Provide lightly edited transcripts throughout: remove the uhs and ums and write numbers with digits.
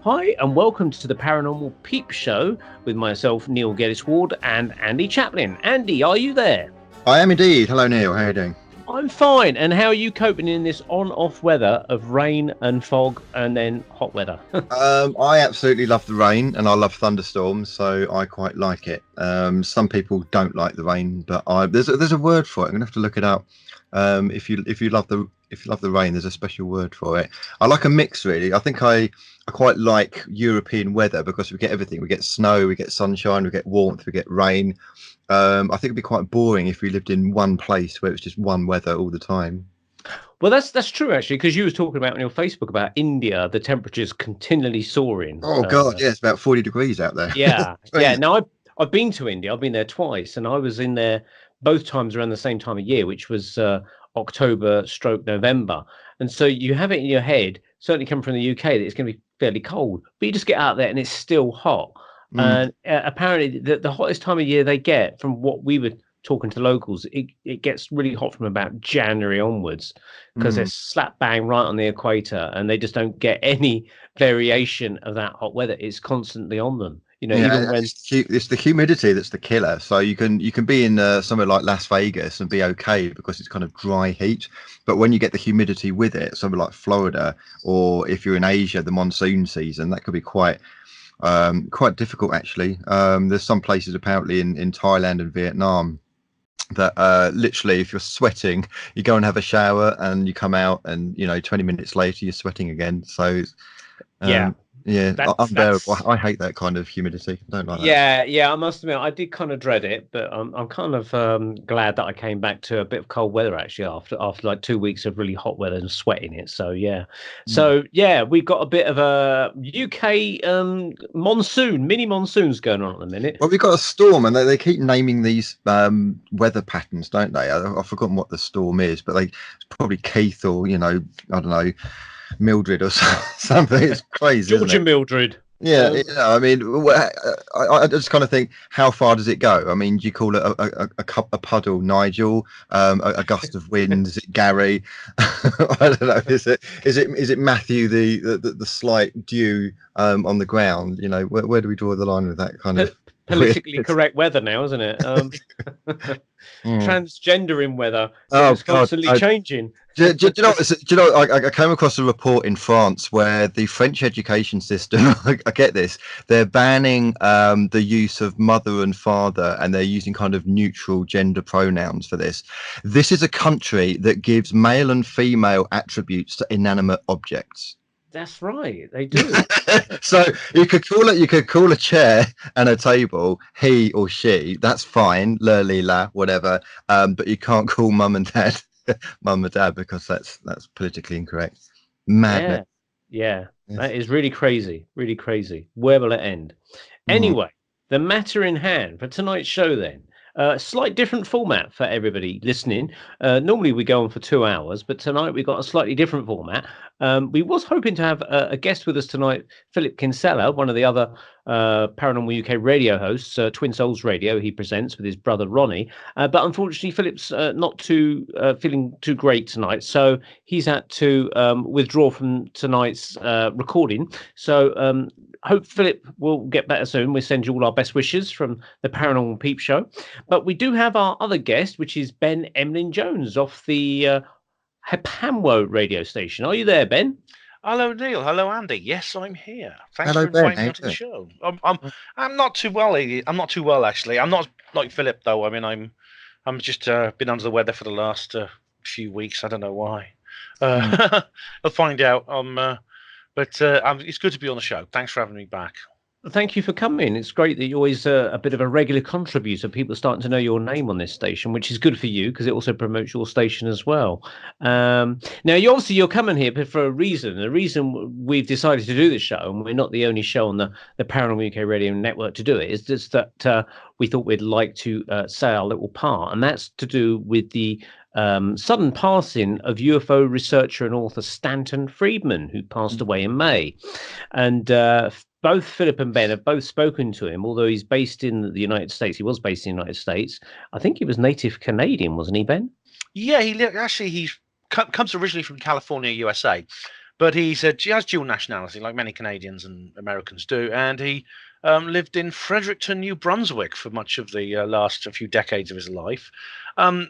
Hi, and welcome to the Paranormal Peep Show with myself, Neil Geddes-Ward, and Andy Chaplin. Andy, are you there? I am indeed. Hello, Neil. How are you doing? I'm fine. And how are you coping in this on-off weather of rain and fog and then hot weather? I absolutely love the rain and I love thunderstorms, so I quite like it. Some people don't like the rain, but there's a word for it. I'm gonna have to look it up. If you love the rain, there's a special word for it. I like a mix, really. I think I quite like European weather because we get everything. We get snow, we get sunshine, we get warmth, we get rain. I think it'd be quite boring if we lived in one place where it's just one weather all the time. Well, that's true, actually, because you was talking about on your Facebook about India, the temperature's continually soaring. Oh God, yeah, it's about 40 degrees out there. Yeah, yeah. Now, I've been to India. I've been there twice, and I was in there both times around the same time of year, which was October/November. And so you have it in your head, certainly coming from the UK, that it's going to be fairly cold, but you just get out there and it's still hot. And apparently the hottest time of year they get, from what we were talking to locals, it gets really hot from about January onwards, because they're slap bang right on the equator and they just don't get any variation of that hot weather. It's constantly on them. You know, even when it's the humidity that's the killer. So you can be in somewhere like Las Vegas and be okay because it's kind of dry heat, but when you get the humidity with it, somewhere like Florida, or if you're in Asia, the monsoon season, that could be quite difficult actually. There's some places apparently in Thailand and Vietnam that literally, if you're sweating, you go and have a shower and you come out and 20 minutes later you're sweating again. So unbearable. I hate that kind of humidity. I don't like that. Yeah, I must admit, I did kind of dread it, but I'm kind of glad that I came back to a bit of cold weather actually after like 2 weeks of really hot weather and sweating it. So yeah, we've got a bit of a UK mini monsoons going on at the minute. Well, we've got a storm, and they keep naming these weather patterns, don't they? I've forgotten what the storm is, but it's probably Keith, or I don't know, Mildred or something. It's crazy. Georgia Mildred. Yeah, I mean, I just kind of think, how far does it go? I mean, do you call it a puddle, Nigel? A gust of wind? Is it Gary? I don't know. Is it Matthew, the slight dew on the ground? Where do we draw the line with that kind of politically correct weather now, isn't it? Transgender in weather, so it's constantly changing. Do you know? I came across a report in France where the French education system, I get this, they're banning the use of mother and father, and they're using kind of neutral gender pronouns for this. This is a country that gives male and female attributes to inanimate objects. That's right, they do. So you could call a chair and a table he or she. That's fine, la, whatever. But you can't call mum and dad mum and dad, because that's politically incorrect. Madness. Yeah, that is really crazy. Where will it end? Anyway, the matter in hand for tonight's show then. Slight different format for everybody listening. Normally we go on for 2 hours, but tonight we got a slightly different format. We was hoping to have a guest with us tonight, Philip Kinsella, one of the other Paranormal UK radio hosts, Twin Souls Radio. He presents with his brother Ronnie, but unfortunately Philip's not feeling too great tonight, so he's had to withdraw from tonight's recording. So hope Philip will get better soon. We send you all our best wishes from the Paranormal Peep Show. But we do have our other guest, which is Ben Emlyn-Jones off the HPANWO radio station. Are you there, Ben? Hello, Neil. Hello, Andy. Yes, I'm here. Thanks for inviting me to the show. I'm not too well. I'm not too well, actually. I'm not like Philip, though. I mean, I'm just been under the weather for the last few weeks. I don't know why. I'll find out. But it's good to be on the show. Thanks for having me back. Thank you for coming. It's great that you're always a bit of a regular contributor. People are starting to know your name on this station, which is good for you because it also promotes your station as well. Now, you're coming here for a reason. The reason we've decided to do this show, and we're not the only show on the Paranormal UK Radio Network to do it, is just that we thought we'd like to say our little part, and that's to do with the sudden passing of UFO researcher and author Stanton Friedman, who passed away in May. And both Philip and Ben have both spoken to him, although he's based in the United States. He was based in the United States. I think he was native Canadian, wasn't he, Ben? Yeah, he comes originally from California, USA. But he said he has dual nationality, like many Canadians and Americans do, and he lived in Fredericton, New Brunswick, for much of the last few decades of his life.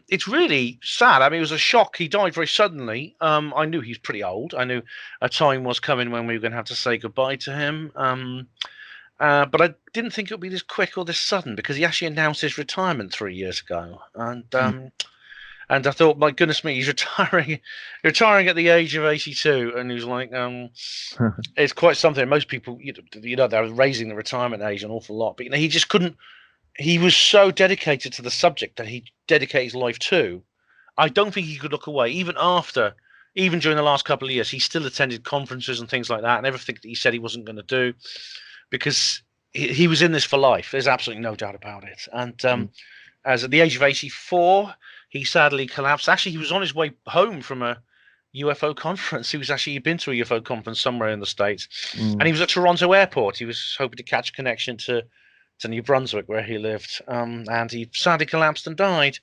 It's really sad. I mean, it was a shock. He died very suddenly. I knew he was pretty old. I knew a time was coming when we were going to have to say goodbye to him. But I didn't think it would be this quick or this sudden, because he actually announced his retirement 3 years ago. And I thought, my goodness me, he's retiring at the age of 82, and he's like, it's quite something. Most people, they're raising the retirement age an awful lot, but he just couldn't. He was so dedicated to the subject that he dedicated his life to. I don't think he could look away, even during the last couple of years. He still attended conferences and things like that, and everything that he said he wasn't going to do, because he was in this for life. There's absolutely no doubt about it. And as at the age of 84. He sadly collapsed. Actually, he was on his way home from a UFO conference. He'd been to a UFO conference somewhere in the States, and he was at Toronto Airport. He was hoping to catch a connection to New Brunswick, where he lived, and he sadly collapsed and died.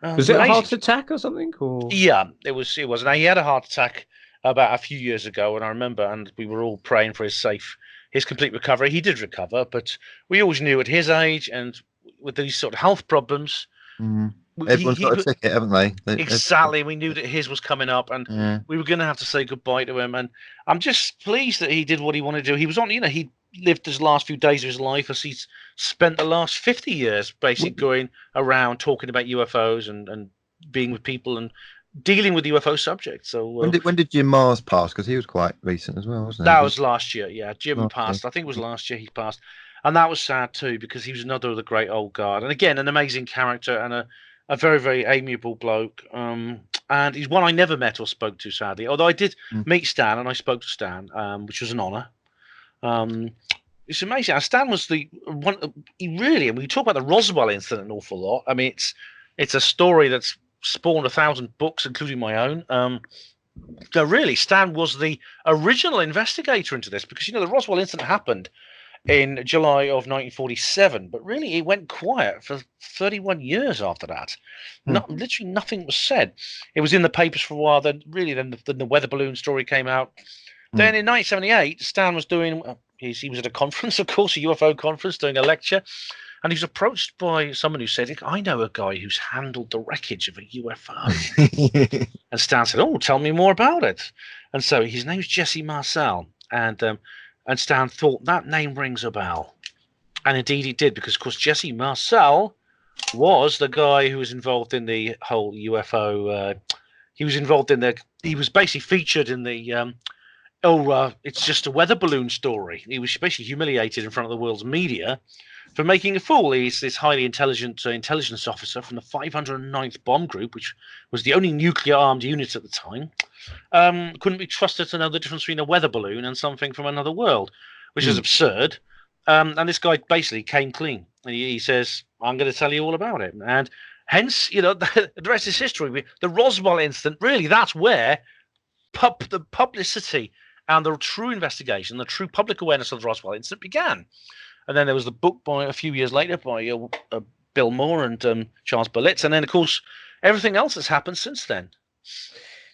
Was it a heart attack or something? Or? Yeah, it was. Now, he had a heart attack about a few years ago, and I remember, and we were all praying for his complete recovery. He did recover, but we always knew at his age and with these sort of health problems. Everyone's got a ticket, haven't they? Exactly. We knew that his was coming up, and we were going to have to say goodbye to him. And I'm just pleased that he did what he wanted to do. He was on, he lived his last few days of his life as he's spent the last 50 years basically going around talking about UFOs and being with people and dealing with UFO subjects. So when did Jim Mars pass? Because he was quite recent as well, wasn't he? That was last year. Yeah, Jim passed. I think it was last year he passed, and that was sad too, because he was another of the great old guard, and again an amazing character and a very, very amiable bloke. And he's one I never met or spoke to, sadly. Although I did meet Stan, and I spoke to Stan, which was an honour. It's amazing. Stan was the one. And we talk about the Roswell incident an awful lot. I mean, it's a story that's spawned 1,000 books, including my own. So really, Stan was the original investigator into this, because the Roswell incident happened in July of 1947, but really it went quiet for 31 years after that. Literally nothing was said. It was in the papers for a while. Then the weather balloon story came out. Then in 1978, Stan was doing. He was at a conference, of course, a UFO conference, doing a lecture, and he was approached by someone who said, "I know a guy who's handled the wreckage of a UFO." And Stan said, "Oh, tell me more about it." And so his name's Jesse Marcel, and Stan thought that name rings a bell. And indeed it did, because, of course, Jesse Marcel was the guy who was involved in the whole UFO. He was basically featured in the, it's just a weather balloon story. He was basically humiliated in front of the world's media for making a fool. He's this highly intelligent intelligence officer from the 509th Bomb Group, which was the only nuclear-armed unit at the time. Couldn't be trusted to know the difference between a weather balloon and something from another world, which is absurd. And this guy basically came clean. And he says, "I'm going to tell you all about it." And hence, the rest is history. The Roswell incident, really, that's where the publicity and the true investigation, the true public awareness of the Roswell incident began. And then there was the book a few years later by Bill Moore and Charles Berlitz. And then, of course, everything else that's happened since then.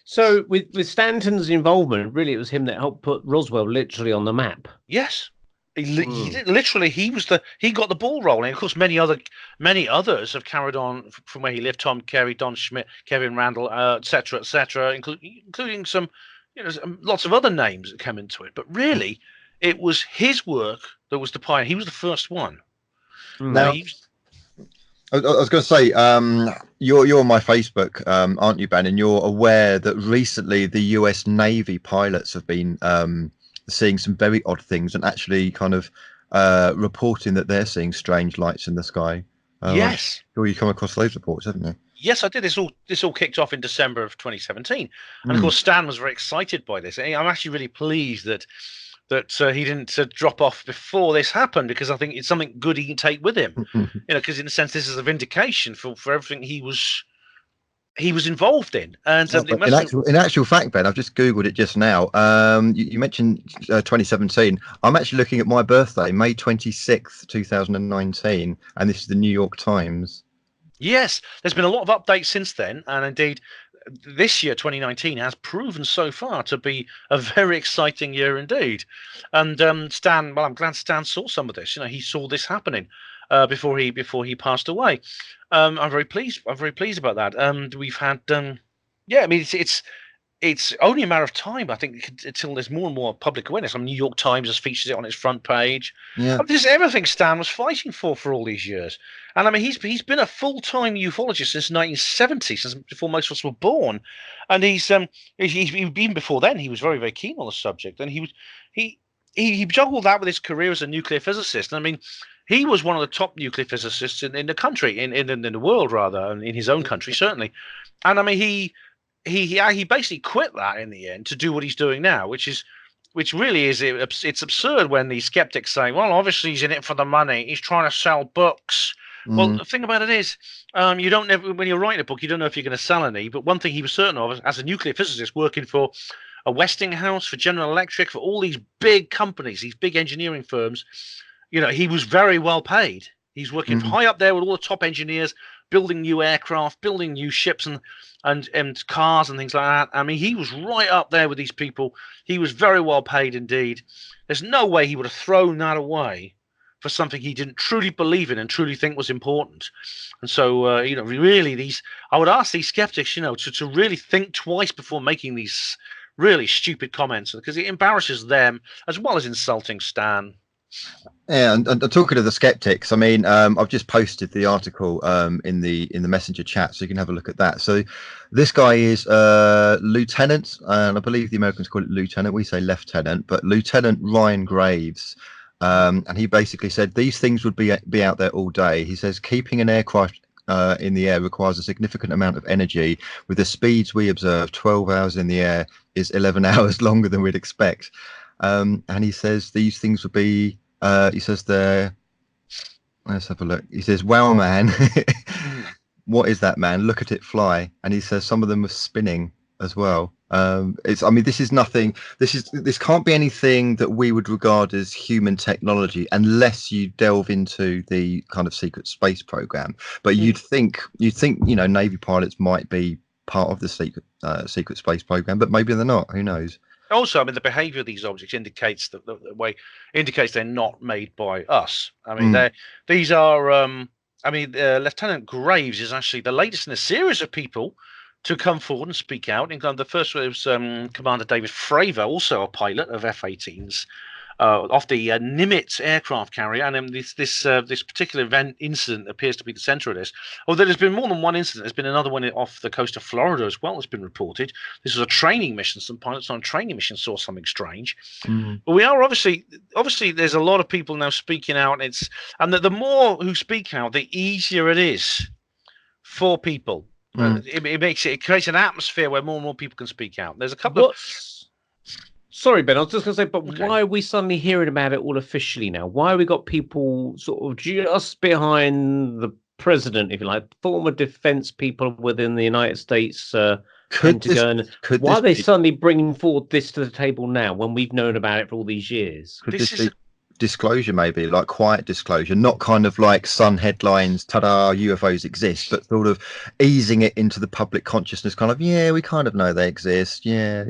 So with Stanton's involvement, really, it was him that helped put Roswell literally on the map. Yes. He literally, he got the ball rolling. Of course, many others have carried on from where he lived. Tom Carey, Don Schmidt, Kevin Randall, etc., including some, lots of other names that came into it. But really, it was his work that was the pioneer. He was the first one. Now, I was going to say, you're on my Facebook, aren't you, Ben? And you're aware that recently the US Navy pilots have been seeing some very odd things and actually kind of reporting that they're seeing strange lights in the sky. Yes. Sure, you come across those reports, haven't you? Yes, I did. This all kicked off in December of 2017, and of course Stan was very excited by this. I'm actually really pleased that he didn't drop off before this happened, because I think it's something good he can take with him. Because in a sense this is a vindication for everything he was involved in. And in actual fact, Ben, I've just Googled it just now. You mentioned 2017. I'm actually looking at my birthday, May 26th, 2019, and this is the New York Times. Yes, there's been a lot of updates since then, and indeed this year, 2019, has proven so far to be a very exciting year indeed. And Stan, well, I'm glad Stan saw some of this. He saw this happening before he passed away. I'm very pleased. I'm very pleased about that. We've had, yeah, I mean, it's only a matter of time, I think, until there's more and more public awareness. New York Times has featured it on its front page. Yeah, this is everything Stan was fighting for all these years. And I mean, he's been a full-time ufologist since 1970, since before most of us were born. And he's even before then, he was very, very keen on the subject. And he juggled that with his career as a nuclear physicist. And I mean, he was one of the top nuclear physicists in the country, in the world rather, and in his own country certainly. And I mean, he basically quit that in the end to do what he's doing now, which really is, it's absurd when the skeptics say, well, obviously he's in it for the money, he's trying to sell books. Well, the thing about it is, you don't never, when you're writing a book, you don't know if you're going to sell any. But one thing he was certain of, as a nuclear physicist working for a Westinghouse, for General Electric, for all these big companies, these big engineering firms, he was very well paid. He's working high up there with all the top engineers, building new aircraft, building new ships and cars and things like that. I mean, he was right up there with these people. He was very well paid indeed. There's no way he would have thrown that away for something he didn't truly believe in and truly think was important. And so, really, I would ask these skeptics, to really think twice before making these really stupid comments, because it embarrasses them as well as insulting Stan. Yeah, and talking to the skeptics, I mean, I've just posted the article in the messenger chat, so you can have a look at that. So this guy is Lieutenant, and I believe the Americans call it Lieutenant. We say Lieutenant, but Lieutenant Ryan Graves. And he basically said these things would be out there all day. He says keeping an aircraft in the air requires a significant amount of energy. With the speeds we observe, 12 hours in the air is 11 hours longer than we'd expect. And he says these things would be. He says there. Let's have a look. He says, "Wow, man, what is that, man? Look at it fly." And he says some of them were spinning as well. I mean, this is nothing. This can't be anything that we would regard as human technology unless you delve into the kind of secret space program. But you'd think, Navy pilots might be part of the secret space program, but maybe they're not. Who knows? Also, I mean, the behavior of these objects indicates they're not made by us. I mean, these are. Lieutenant Graves is actually the latest in a series of people to come forward and speak out. The first was Commander David Fravor, also a pilot of F-18s, off the Nimitz aircraft carrier, and then this particular incident appears to be the center of this. Although there's been more than one incident, there's been another one off the coast of Florida as well that's been reported. This was a training mission. Some pilots on a training mission saw something strange. But we are obviously there's a lot of people now speaking out, and the more who speak out, the easier it is for people. It creates an atmosphere where more and more people can speak out. There's a couple of. Sorry, Ben, I was just going to say, but Okay. why are we suddenly hearing about it all officially now? Why have we got people sort of just behind the president, if you like, former defense people within the United States Pentagon? Why are they suddenly bringing forward this to the table now when we've known about it for all these years? Could this be disclosure, maybe, like quiet disclosure, not kind of like Sun headlines, ta-da, UFOs exist, but sort of easing it into the public consciousness, kind of, yeah, we kind of know they exist, yeah,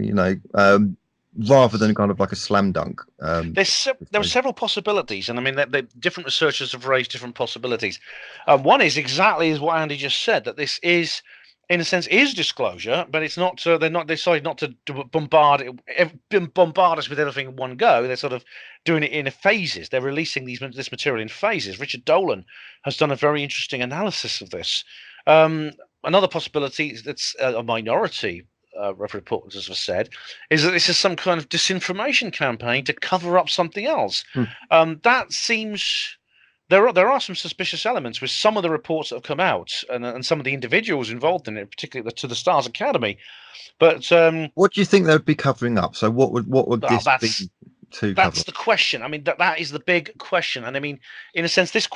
rather than kind of like a slam dunk. There are several possibilities, and I mean, the different researchers have raised different possibilities. One is exactly as what Andy just said, that this is, in a sense, is disclosure, but it's not. They're not decided not to bombard us with everything in one go. They're sort of doing it in phases. They're releasing this material in phases. Richard Dolan has done a very interesting analysis of this. Another possibility that's a minority. Reporters have said is that this is some kind of disinformation campaign to cover up something else. That seems there are some suspicious elements with some of the reports that have come out and some of the individuals involved in it, particularly to the Stars Academy. But what do you think they'd be covering up? So what would this be to cover? That's the question. I mean, that is the big question. And I mean, in a sense, this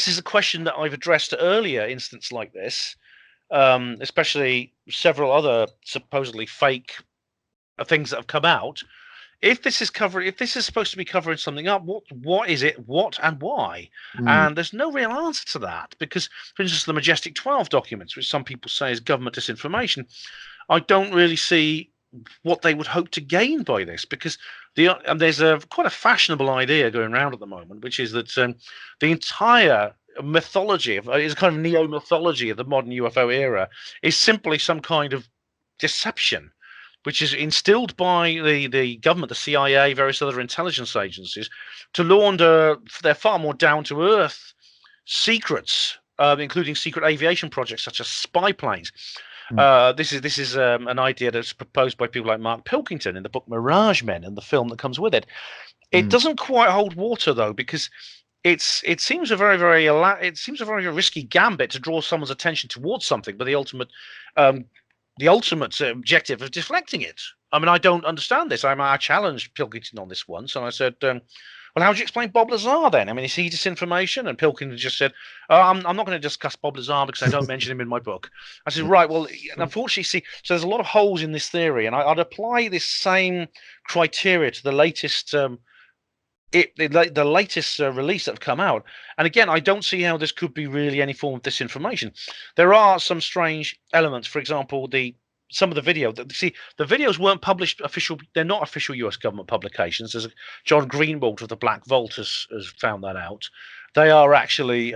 is a question that I've addressed at earlier instances like this. Especially several other supposedly fake things that have come out. If this is supposed to be covering something up, what is it? What and why? And there's no real answer to that because, for instance, the Majestic 12 documents, which some people say is government disinformation, I don't really see what they would hope to gain by this, because there's quite a fashionable idea going around at the moment, which is that the entire mythology is a kind of neo-mythology of the modern UFO era is simply some kind of deception, which is instilled by the government, the CIA, various other intelligence agencies, to launder their far more down-to-earth secrets, including secret aviation projects such as spy planes. This is an idea that's proposed by people like Mark Pilkington in the book Mirage Men and the film that comes with it. It doesn't quite hold water, though, because it seems a very risky gambit to draw someone's attention towards something, but the ultimate objective of deflecting it. I mean, I don't understand this. I challenged Pilkington on this once, and I said, well, how do you explain Bob Lazar then? I mean, is he disinformation? And Pilkington just said, I'm not going to discuss Bob Lazar because I don't mention him in my book. I said, right, well, unfortunately, see, so there's a lot of holes in this theory, and I'd apply this same criteria to the latest the latest release that have come out. And again, I don't see how this could be really any form of disinformation. There are some strange elements. For example, some of the video. The videos weren't published official. They're not official U.S. government publications. There's John Greenwald of the Black Vault has found that out. They are actually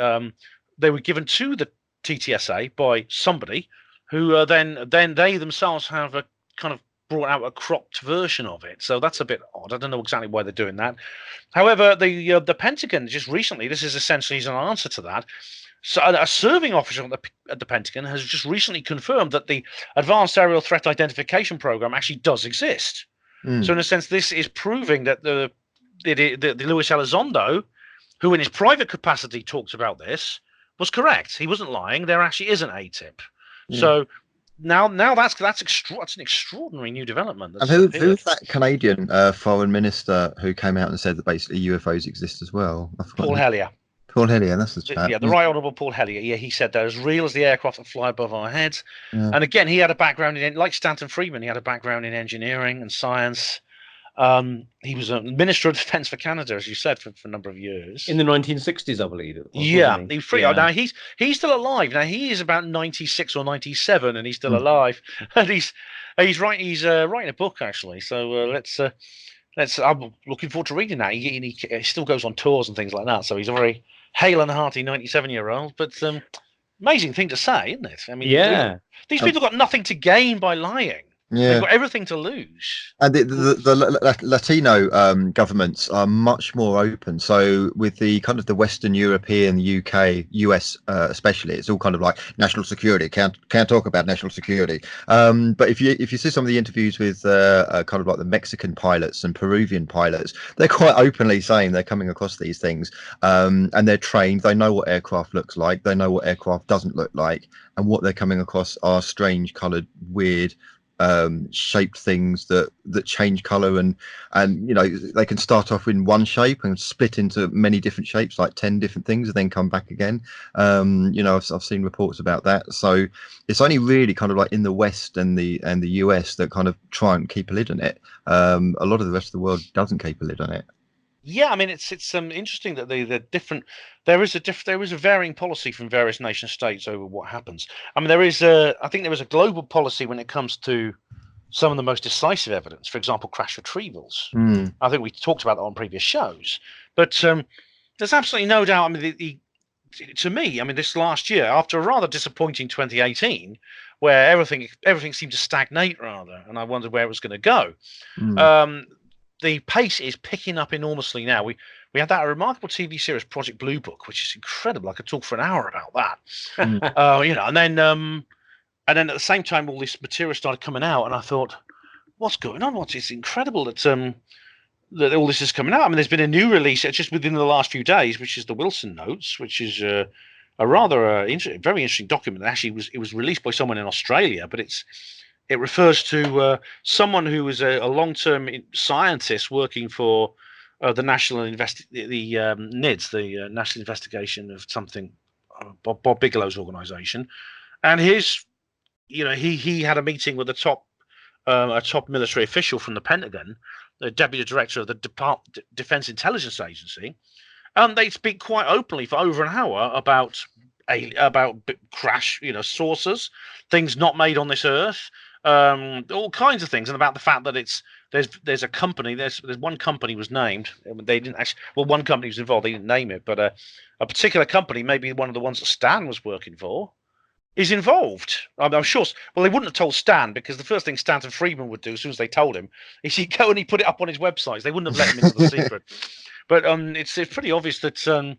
they were given to the TTSA by somebody who then they themselves have a kind of brought out a cropped version of it. So that's a bit odd. I don't know exactly why they're doing that. However, the Pentagon just recently, this is essentially an answer to that. So a serving officer at the Pentagon has just recently confirmed that the Advanced Aerial Threat Identification Program actually does exist. So in a sense, this is proving that the Luis Elizondo, who in his private capacity talked about this, was correct. He wasn't lying. There actually is an ATIP. So now that's an extraordinary new development. And who's that Canadian foreign minister who came out and said that basically UFOs exist as well? Paul Hellyer. Paul Hellyer, that's the chap. Yeah, the Right Honourable Paul Hellyer. Yeah, he said they're as real as the aircraft that fly above our heads. Yeah. And again, he had a background in, like Stanton Friedman, he had a background in engineering and science. He was a Minister of Defence for Canada, as you said, for a number of years. In the 1960s, I believe. Now he's still alive. Now he is about 96 or 97, and he's still alive. And he's writing a book actually. So let's. I'm looking forward to reading that. He still goes on tours and things like that. So he's a very hale and hearty 97-year-old. But amazing thing to say, isn't it? I mean, these people got nothing to gain by lying. Yeah. They've got everything to lose. And the Latino governments are much more open. So with the kind of the Western European, UK, US especially, it's all kind of like national security. Can't talk about national security. But if you see some of the interviews with kind of like the Mexican pilots and Peruvian pilots, they're quite openly saying they're coming across these things, and they're trained. They know what aircraft looks like. They know what aircraft doesn't look like, and what they're coming across are strange, coloured, weird, shaped things that change color, and you know, they can start off in one shape and split into many different shapes, like 10 different things, and then come back again. You know, I've seen reports about that. So it's only really kind of like in the West and the US that kind of try and keep a lid on it. A lot of the rest of the world doesn't keep a lid on it. Yeah, I mean, it's interesting that the different there is a varying policy from various nation states over what happens. I mean, I think there is a global policy when it comes to some of the most decisive evidence. For example, crash retrievals. I think we talked about that on previous shows. But there's absolutely no doubt. I mean, to me, I mean, this last year, after a rather disappointing 2018, where everything seemed to stagnate rather, and I wondered where it was going to go. The pace is picking up enormously now. We had that remarkable TV series, Project Blue Book, which is incredible. I could talk for an hour about that. You know, and then at the same time, all this material started coming out, and I thought, what's going on? It's incredible that all this is coming out. I mean, there's been a new release just within the last few days, which is the Wilson Notes, which is a rather very interesting document. Actually, it was released by someone in Australia, but it refers to someone who was a long-term scientist working for the National NIDS, the National Investigation of something, Bob Bigelow's organization, and he had a meeting with a top military official from the Pentagon, the deputy director of the Defense Intelligence Agency, and they speak quite openly for over an hour about crash, saucers, things not made on this earth. all kinds of things, and about the fact that there's a company, there's one company was named. They didn't actually. Well, one company was involved. They didn't name it, but a particular company, maybe one of the ones that Stan was working for, is involved. I'm sure. Well, they wouldn't have told Stan, because the first thing Stanton Friedman would do as soon as they told him is he'd go and he'd put it up on his websites. They wouldn't have let him into the secret. But it's pretty obvious that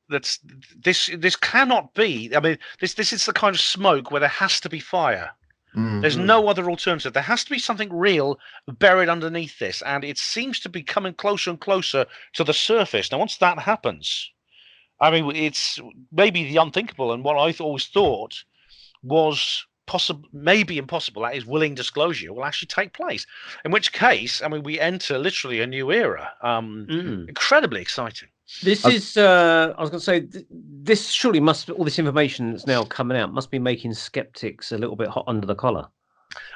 this cannot be. I mean, this is the kind of smoke where there has to be fire. There's no other alternative. There has to be something real buried underneath this, and it seems to be coming closer and closer to the surface. Now, once that happens, I mean, it's maybe the unthinkable, and what I always thought was possible, maybe impossible, that is, willing disclosure will actually take place. In which case, I mean, we enter literally a new era. Incredibly exciting. This is, I was going to say, this surely must, all this information that's now coming out must be making skeptics a little bit hot under the collar.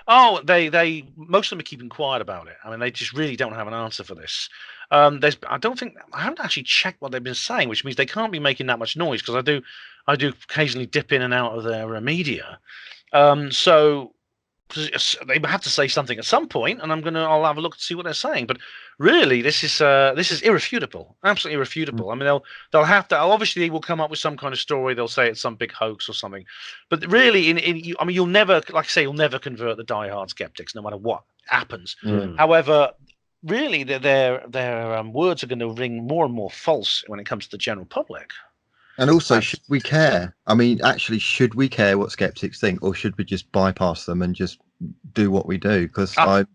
Oh, they most of them are keeping quiet about it. I mean, they just really don't have an answer for this. I haven't actually checked what they've been saying, which means they can't be making that much noise, because I do occasionally dip in and out of their media. So they have to say something at some point, and I'll have a look to see what they're saying. But really, this is irrefutable, absolutely irrefutable. I mean, they'll have to, obviously they will come up with some kind of story. They'll say it's some big hoax or something. But really, I mean, you'll never, like I say, you'll never convert the diehard skeptics, no matter what happens. However, really, their words are going to ring more and more false when it comes to the general public. And also, should we care? I mean, actually, should we care what skeptics think, or should we just bypass them and just do what we do? Because I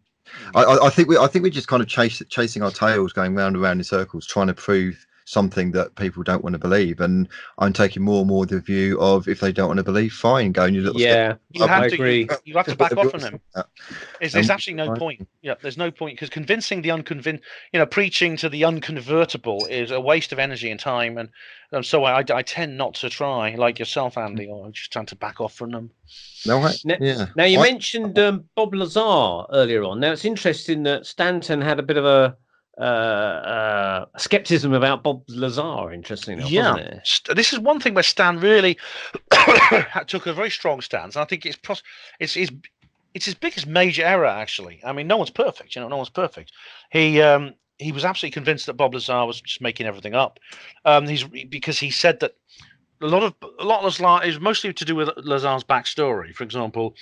think we're just kind of chasing our tails, going round and round in circles, trying to prove something that people don't want to believe. And I'm taking more and more the view of, if they don't want to believe, fine, go and you little. Yeah, I agree. You have to back off on them. There's absolutely no point. Yeah, there's no point, because convincing the unconvinced, preaching to the unconvertible is a waste of energy and time. And so I tend not to try, like yourself, Andy, or I just tend to back off from them. No, Now you mentioned Bob Lazar earlier on. Now it's interesting that Stanton had a bit of a skepticism about Bob Lazar, interesting enough, wasn't it? This is one thing where Stan really took a very strong stance. I think it's his biggest major error, actually. I mean, no one's perfect, no one's perfect. He was absolutely convinced that Bob Lazar was just making everything up. Because he said that a lot of Lazar is mostly to do with Lazar's backstory. For example,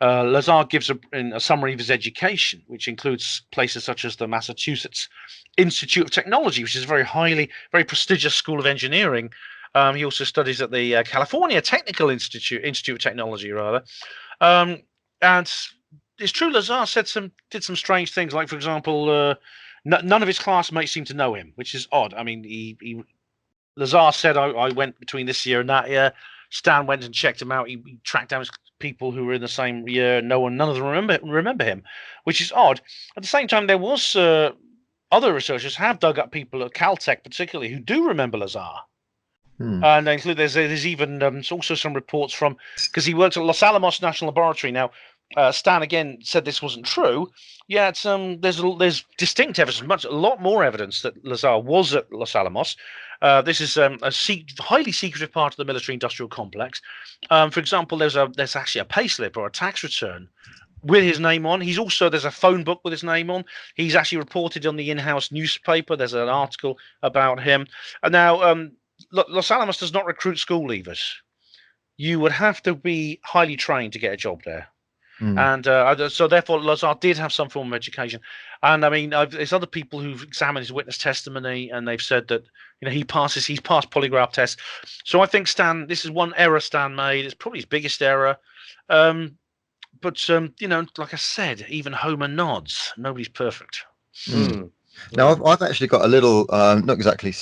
Lazar gives a summary of his education, which includes places such as the Massachusetts Institute of Technology, which is a very prestigious school of engineering. He also studies at the California Technical Institute of Technology, rather. And it's true, Lazar did some strange things, like, for example, none of his classmates seem to know him, which is odd. I mean, Lazar said, I went between this year and that year. Stan went and checked him out. He tracked down his people who were in the same year. None of them remember him, which is odd. At the same time, there was other researchers have dug up people at Caltech, particularly, who do remember Lazar. And there's even also some reports from, because he worked at Los Alamos National Laboratory. Now, Stan again said this wasn't true. Yeah, there's distinct evidence, a lot more evidence that Lazar was at Los Alamos. This is a highly secretive part of the military-industrial complex. For example, there's actually a payslip or a tax return with his name on. There's a phone book with his name on. He's actually reported on the in-house newspaper. There's an article about him. And now, Los Alamos does not recruit school leavers. You would have to be highly trained to get a job there. And so therefore Lazar did have some form of education. And I mean, there's other people who've examined his witness testimony, and they've said that he's passed polygraph tests. So I think this is one error Stan made. It's probably his biggest error. But like I said, even Homer nods. Nobody's perfect. Now I've actually got a little, not exactly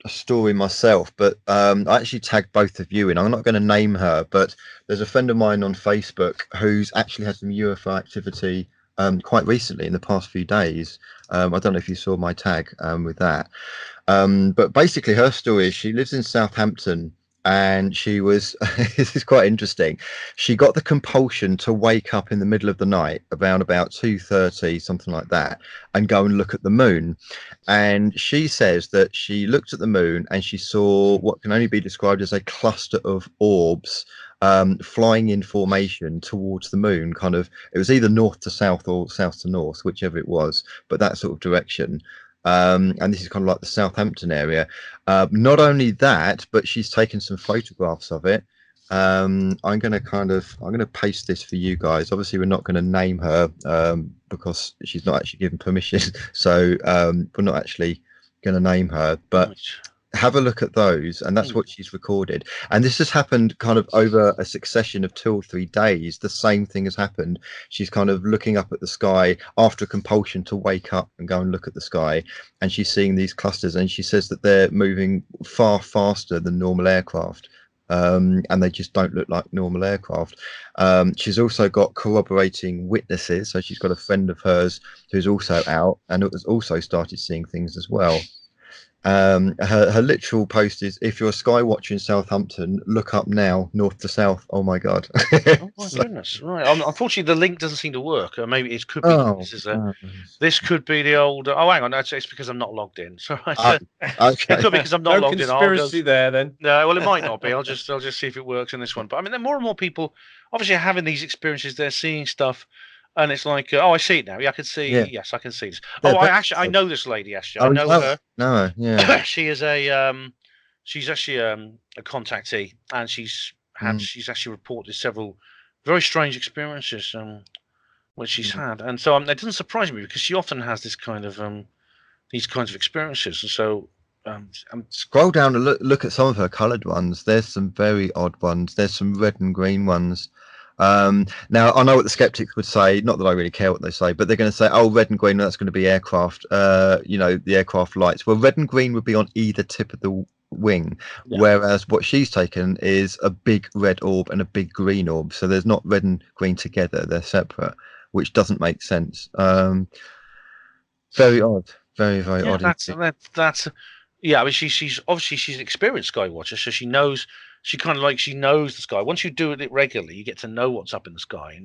a story myself, but I actually tagged both of you in. I'm not going to name her, but there's a friend of mine on Facebook who's actually had some UFO activity quite recently in the past few days. I don't know if you saw my tag with that, but basically her story is she lives in Southampton, and she was this is quite interesting. She got the compulsion to wake up in the middle of the night around about 2:30, something like that, and go and look at the moon. And she says that she looked at the moon and she saw what can only be described as a cluster of orbs flying in formation towards the moon. Kind of, it was either north to south or south to north, whichever it was, but that sort of direction. And this is kind of like the Southampton area. Not only that, but she's taken some photographs of it. I'm going to paste this for you guys. Obviously, we're not going to name her because she's not actually given permission. So we're not actually going to name her, but have a look at those, and that's what she's recorded. And this has happened kind of over a succession of 2 or 3 days. The same thing has happened. She's kind of looking up at the sky after a compulsion to wake up and go and look at the sky, and she's seeing these clusters, and she says that they're moving far faster than normal aircraft. And they just don't look like normal aircraft. She's also got corroborating witnesses. So she's got a friend of hers who's also out and has also started seeing things as well. Her literal post is, if you're a sky watcher in Southampton, look up now, north to south. Oh my god. Oh my goodness. Right. Unfortunately, the link doesn't seem to work. Maybe it could be this could be the old hang on, it's because I'm not logged in. So okay. It could be because I'm not logged conspiracy in. there then. No, well, it might not be. I'll just see if it works in this one. But I mean, there are more and more people obviously are having these experiences. They're seeing stuff. And it's like, I see it now. Yeah, I can see. Yeah. Yes, I can see this. I know this lady. Actually, I know her. No, yeah. She is she's actually a contactee, and she's actually reported several very strange experiences which she's had, and so it doesn't surprise me because she often has this kind of these kinds of experiences, and so. Scroll down and look at some of her coloured ones. There's some very odd ones. There's some red and green ones. Now I know what the skeptics would say, not that I really care what they say, but they're going to say, oh, red and green, that's going to be aircraft, the aircraft lights. Well, red and green would be on either tip of the wing, whereas what she's taken is a big red orb and a big green orb, so there's not red and green together, they're separate, which doesn't make sense. Very odd, very odd. That's I mean, she's obviously an experienced sky watcher, so she knows the sky. Once you do it regularly, you get to know what's up in the sky. And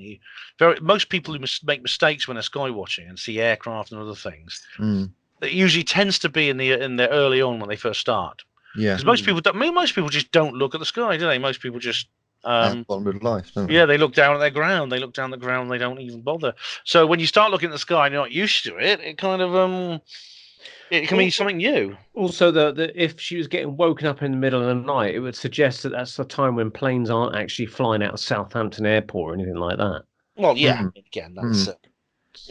most people who make mistakes when they're sky watching and see aircraft and other things, it usually tends to be in the early on when they first start. Yeah, because most people just don't look at the sky, do they? Most people just bottom of life, don't they? Yeah, they look down at their ground. They look down the ground. They don't even bother. So when you start looking at the sky and you're not used to it, it kind of it can be something new. Also, if she was getting woken up in the middle of the night, it would suggest that that's the time when planes aren't actually flying out of Southampton Airport or anything like that. Well, yeah. Again, that's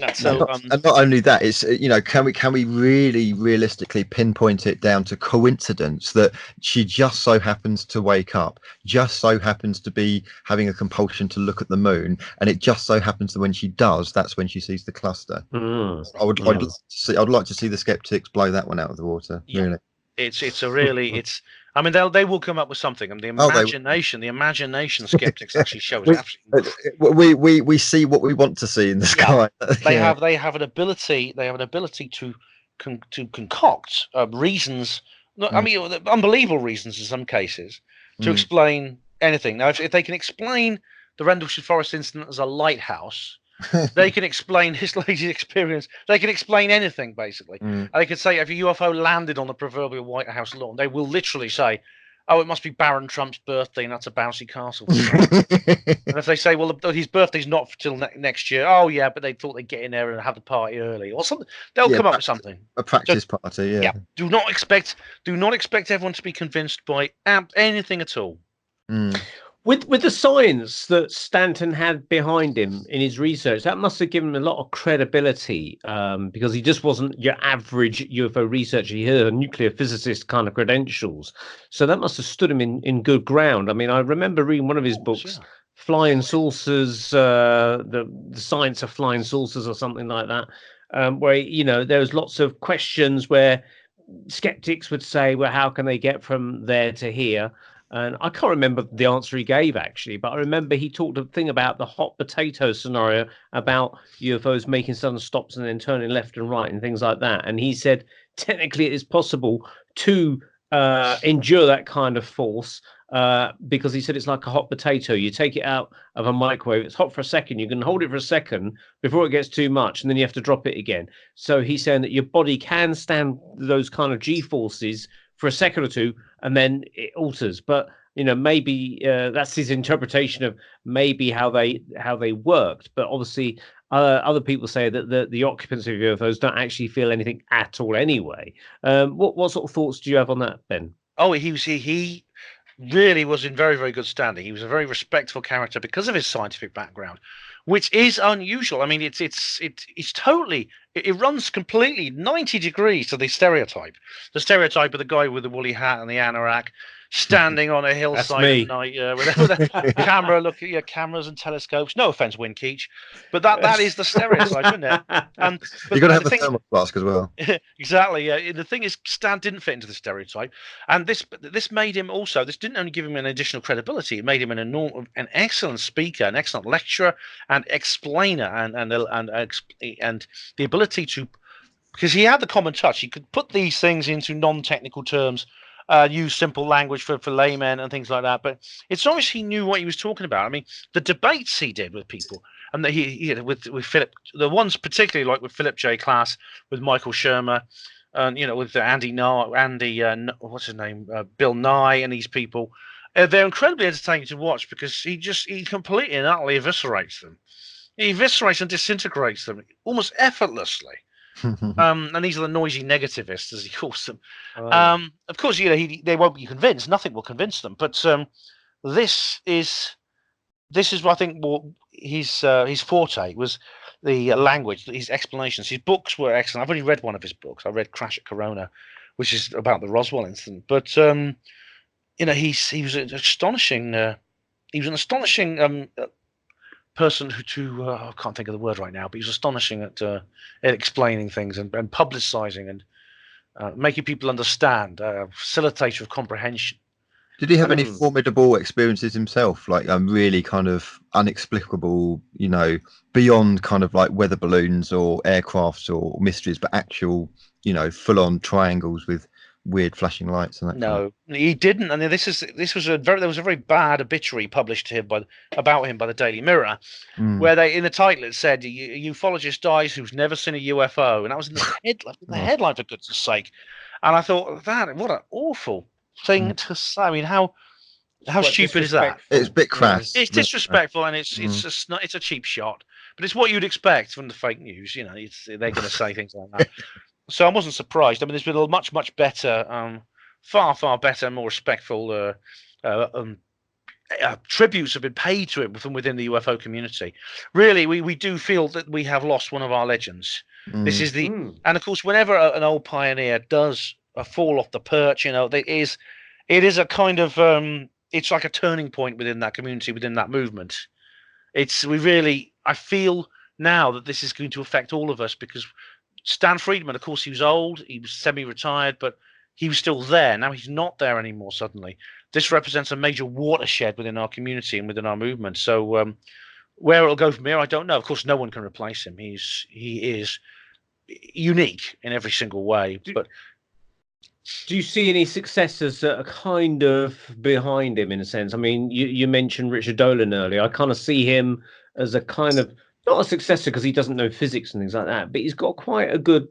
and not only that, it's can we really realistically pinpoint it down to coincidence that she just so happens to wake up, just so happens to be having a compulsion to look at the moon, and it just so happens that when she does, that's when she sees the cluster. I'd like to see the skeptics blow that one out of the water. Really, it's I mean, they will come up with something, and the imagination skeptics actually shows absolutely. We see what we want to see in the sky. They have an ability. They have an ability to concoct reasons. I mean, unbelievable reasons in some cases to explain anything. Now, if they can explain the Rendlesham Forest incident as a lighthouse, they can explain this lady's experience. They can explain anything, basically. And they could say, if a UFO landed on the proverbial White House lawn, they will literally say, oh, it must be Baron Trump's birthday, and that's a bouncy castle. And if they say, well, his birthday's not till next year, oh, yeah, but they thought they'd get in there and have the party early, or something. They'll come up with something. A practice party, yeah. Do not expect everyone to be convinced by anything at all. With the science that Stanton had behind him in his research, that must have given him a lot of credibility because he just wasn't your average UFO researcher. He had a nuclear physicist kind of credentials. So that must have stood him in good ground. I mean, I remember reading one of his books, Flying Saucers, the Science of Flying Saucers or something like that, where, there was lots of questions where skeptics would say, well, how can they get from there to here? And I can't remember the answer he gave, actually, but I remember he talked a thing about the hot potato scenario about UFOs making sudden stops and then turning left and right and things like that. And he said, technically, it is possible to endure that kind of force because he said it's like a hot potato. You take it out of a microwave, it's hot for a second, you can hold it for a second before it gets too much, and then you have to drop it again. So he's saying that your body can stand those kind of G-forces for a second or two, and then it alters. But maybe that's his interpretation of maybe how they worked. But obviously, other people say that the occupants of UFOs don't actually feel anything at all anyway. What sort of thoughts do you have on that, Ben? Oh, he really was in very, very good standing. He was a very respectful character because of his scientific background, which is unusual. I mean, it's totally, it runs completely 90 degrees to the stereotype of the guy with the woolly hat and the anorak standing on a hillside at night with a camera, looking at cameras and telescopes. No offense, Winkeech, but that is the stereotype, isn't it? You've got to have a thermal flask as well. Exactly. The thing is, Stan didn't fit into the stereotype, and this made him also. This didn't only give him an additional credibility; it made him an excellent speaker, an excellent lecturer, and explainer, and the ability to, because he had the common touch. He could put these things into non-technical terms. Use simple language for laymen and things like that, but it's obvious he knew what he was talking about. I mean, the debates he did with people, and that he with Philip, the ones particularly like with Philip J. Klass, with Michael Shermer, and with Andy what's his name, Bill Nye, and these people, they're incredibly entertaining to watch because he completely and utterly eviscerates them. He eviscerates and disintegrates them almost effortlessly. And these are the noisy negativists, as he calls them. Of course, they won't be convinced. Nothing will convince them. But this is I think more his forte was the language, his explanations. His books were excellent. I've only read one of his books. I read Crash at Corona, which is about the Roswell incident. But he was an astonishing. He was an astonishing person I can't think of the word right now, but he's astonishing at explaining things and publicizing and making people understand, facilitator of comprehension. Did he have any formidable experiences himself, like really kind of unexplicable, beyond kind of like weather balloons or aircrafts or mysteries, but actual, full-on triangles with weird flashing lights and that? No, he didn't. And there was a very bad obituary published about him by the Daily Mirror, where they, in the title, it said a ufologist dies who's never seen a UFO, and that was in the headline, for goodness sake. And I thought, what an awful thing to say. I mean, how stupid is that? It's a bit crass. It's disrespectful, and it's a cheap shot. But it's what you'd expect from the fake news. They're going to say things like that. So I wasn't surprised. I mean, there's been a much better, far better, more respectful tributes have been paid to him from within the UFO community. Really, we do feel that we have lost one of our legends. This is and of course, whenever an old pioneer does fall off the perch, it is a kind of it's like a turning point within that community, within that movement. I feel now that this is going to affect all of us, because Stan Friedman, of course, he was old, he was semi-retired, but he was still there. Now he's not there anymore, suddenly. This represents a major watershed within our community and within our movement. So where it'll go from here, I don't know. Of course, no one can replace him. He is unique in every single way. But do you see any successors that are kind of behind him, in a sense? I mean, you mentioned Richard Dolan earlier. I kind of see him as a kind of, not a successor because he doesn't know physics and things like that, but he's got quite a good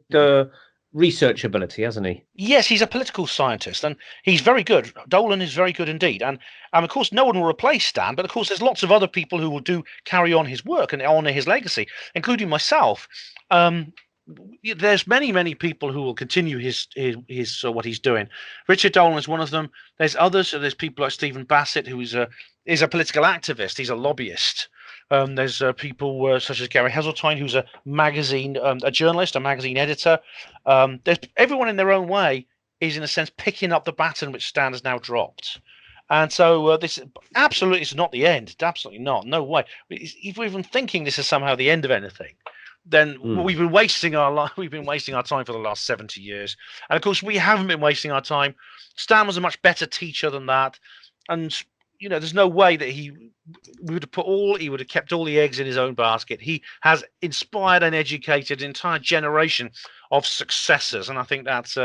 research ability, hasn't he? Yes, he's a political scientist, and he's very good. Dolan is very good indeed. And of course, no one will replace Stan, but of course, there's lots of other people who will carry on his work and honor his legacy, including myself. There's many people who will continue his what he's doing. Richard Dolan is one of them. There's others. So there's people like Stephen Bassett, who is a political activist. He's a lobbyist. There's people such as Gary Heseltine, who's a journalist, a magazine editor. There's everyone in their own way is, in a sense, picking up the baton which Stan has now dropped. And so this absolutely is not the end. Absolutely not. No way. If we're even thinking this is somehow the end of anything, then we've been wasting our time for the last 70 years. And of course, we haven't been wasting our time. Stan was a much better teacher than that. And there's no way that he would have kept all the eggs in his own basket. He has inspired and educated an entire generation of successors, and I think that's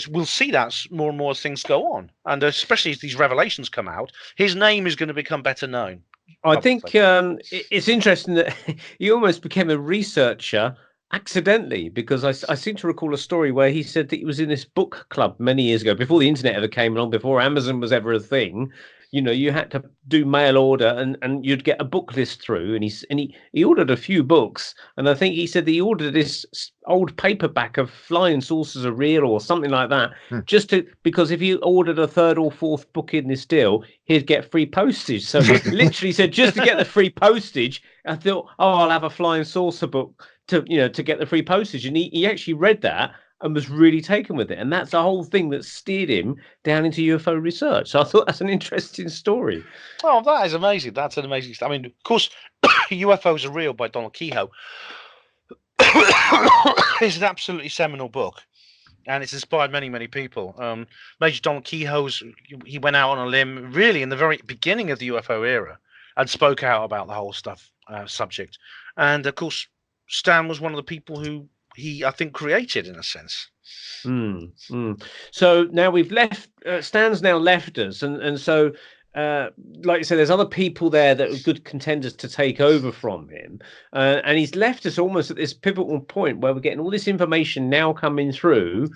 we'll see that more and more as things go on, and especially as these revelations come out, his name is going to become better known. I think it's interesting that he almost became a researcher accidentally, because I seem to recall a story where he said that he was in this book club many years ago, before the internet ever came along, before Amazon was ever a thing. you had to do mail order, and you'd get a book list through, and he ordered a few books, and I think he said that he ordered this old paperback of Flying Saucers Are Real or something like that, because if you ordered a third or fourth book in this deal, he'd get free postage. So literally said, just to get the free postage, I thought, I'll have a Flying Saucer book to get the free postage, and he actually read that and was really taken with it. And that's the whole thing that steered him down into UFO research. So I thought that's an interesting story. Oh, that is amazing. That's an amazing story. I mean, of course, UFOs Are Real by Donald Kehoe is an absolutely seminal book. And it's inspired many, many people. Major Donald Kehoe, he went out on a limb really in the very beginning of the UFO era and spoke out about the whole subject. And of course, Stan was one of the people who he, I think, created in a sense. So now we've left, Stan's now left us, and so like you said, there's other people there that are good contenders to take over from him, and he's left us almost at this pivotal point where we're getting all this information now coming through,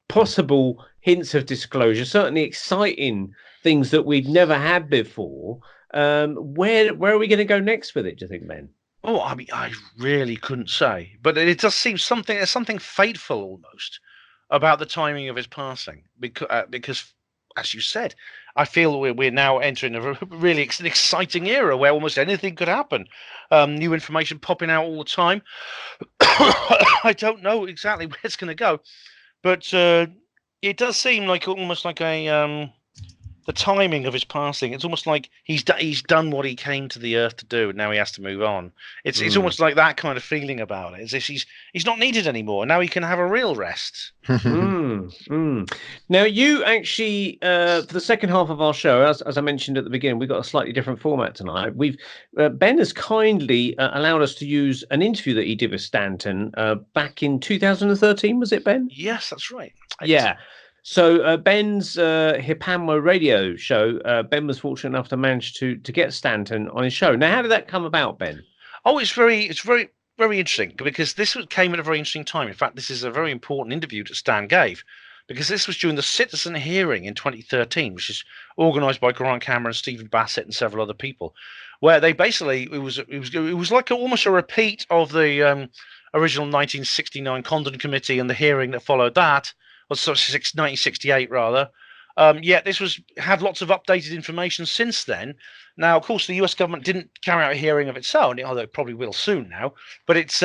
possible hints of disclosure, certainly exciting things that we'd never had before. Where are we going to go next with it, do you think, Ben? Oh, I mean, I really couldn't say, but it does seem there's something fateful almost about the timing of his passing, because as you said, I feel we're now entering a really exciting era where almost anything could happen. New information popping out all the time. I don't know exactly where it's going to go, but it does seem like almost like the timing of his passing. It's almost like he's done what he came to the earth to do, and now he has to move on. It's almost like that kind of feeling about it, as if he's not needed anymore. Now he can have a real rest. Now you actually, for the second half of our show, as I mentioned at the beginning, we've got a slightly different format tonight. We've Ben has kindly allowed us to use an interview that he did with Stanton back in 2013. Was it, Ben? Yes, that's right. Yeah. So Ben's HPANWO radio show, Ben was fortunate enough to manage to get Stanton on his show. Now, how did that come about, Ben? Oh, it's very interesting, because this came at a very interesting time. In fact, this is a very important interview that Stan gave, because this was during the citizen hearing in 2013, which is organised by Grant Cameron, Stephen Bassett, and several other people, where they basically it was like almost a repeat of the original 1969 Condon Committee and the hearing that followed that. 1968 rather. Yet this had lots of updated information since then. Now, of course, the US government didn't carry out a hearing of its own, although it probably will soon now. But it's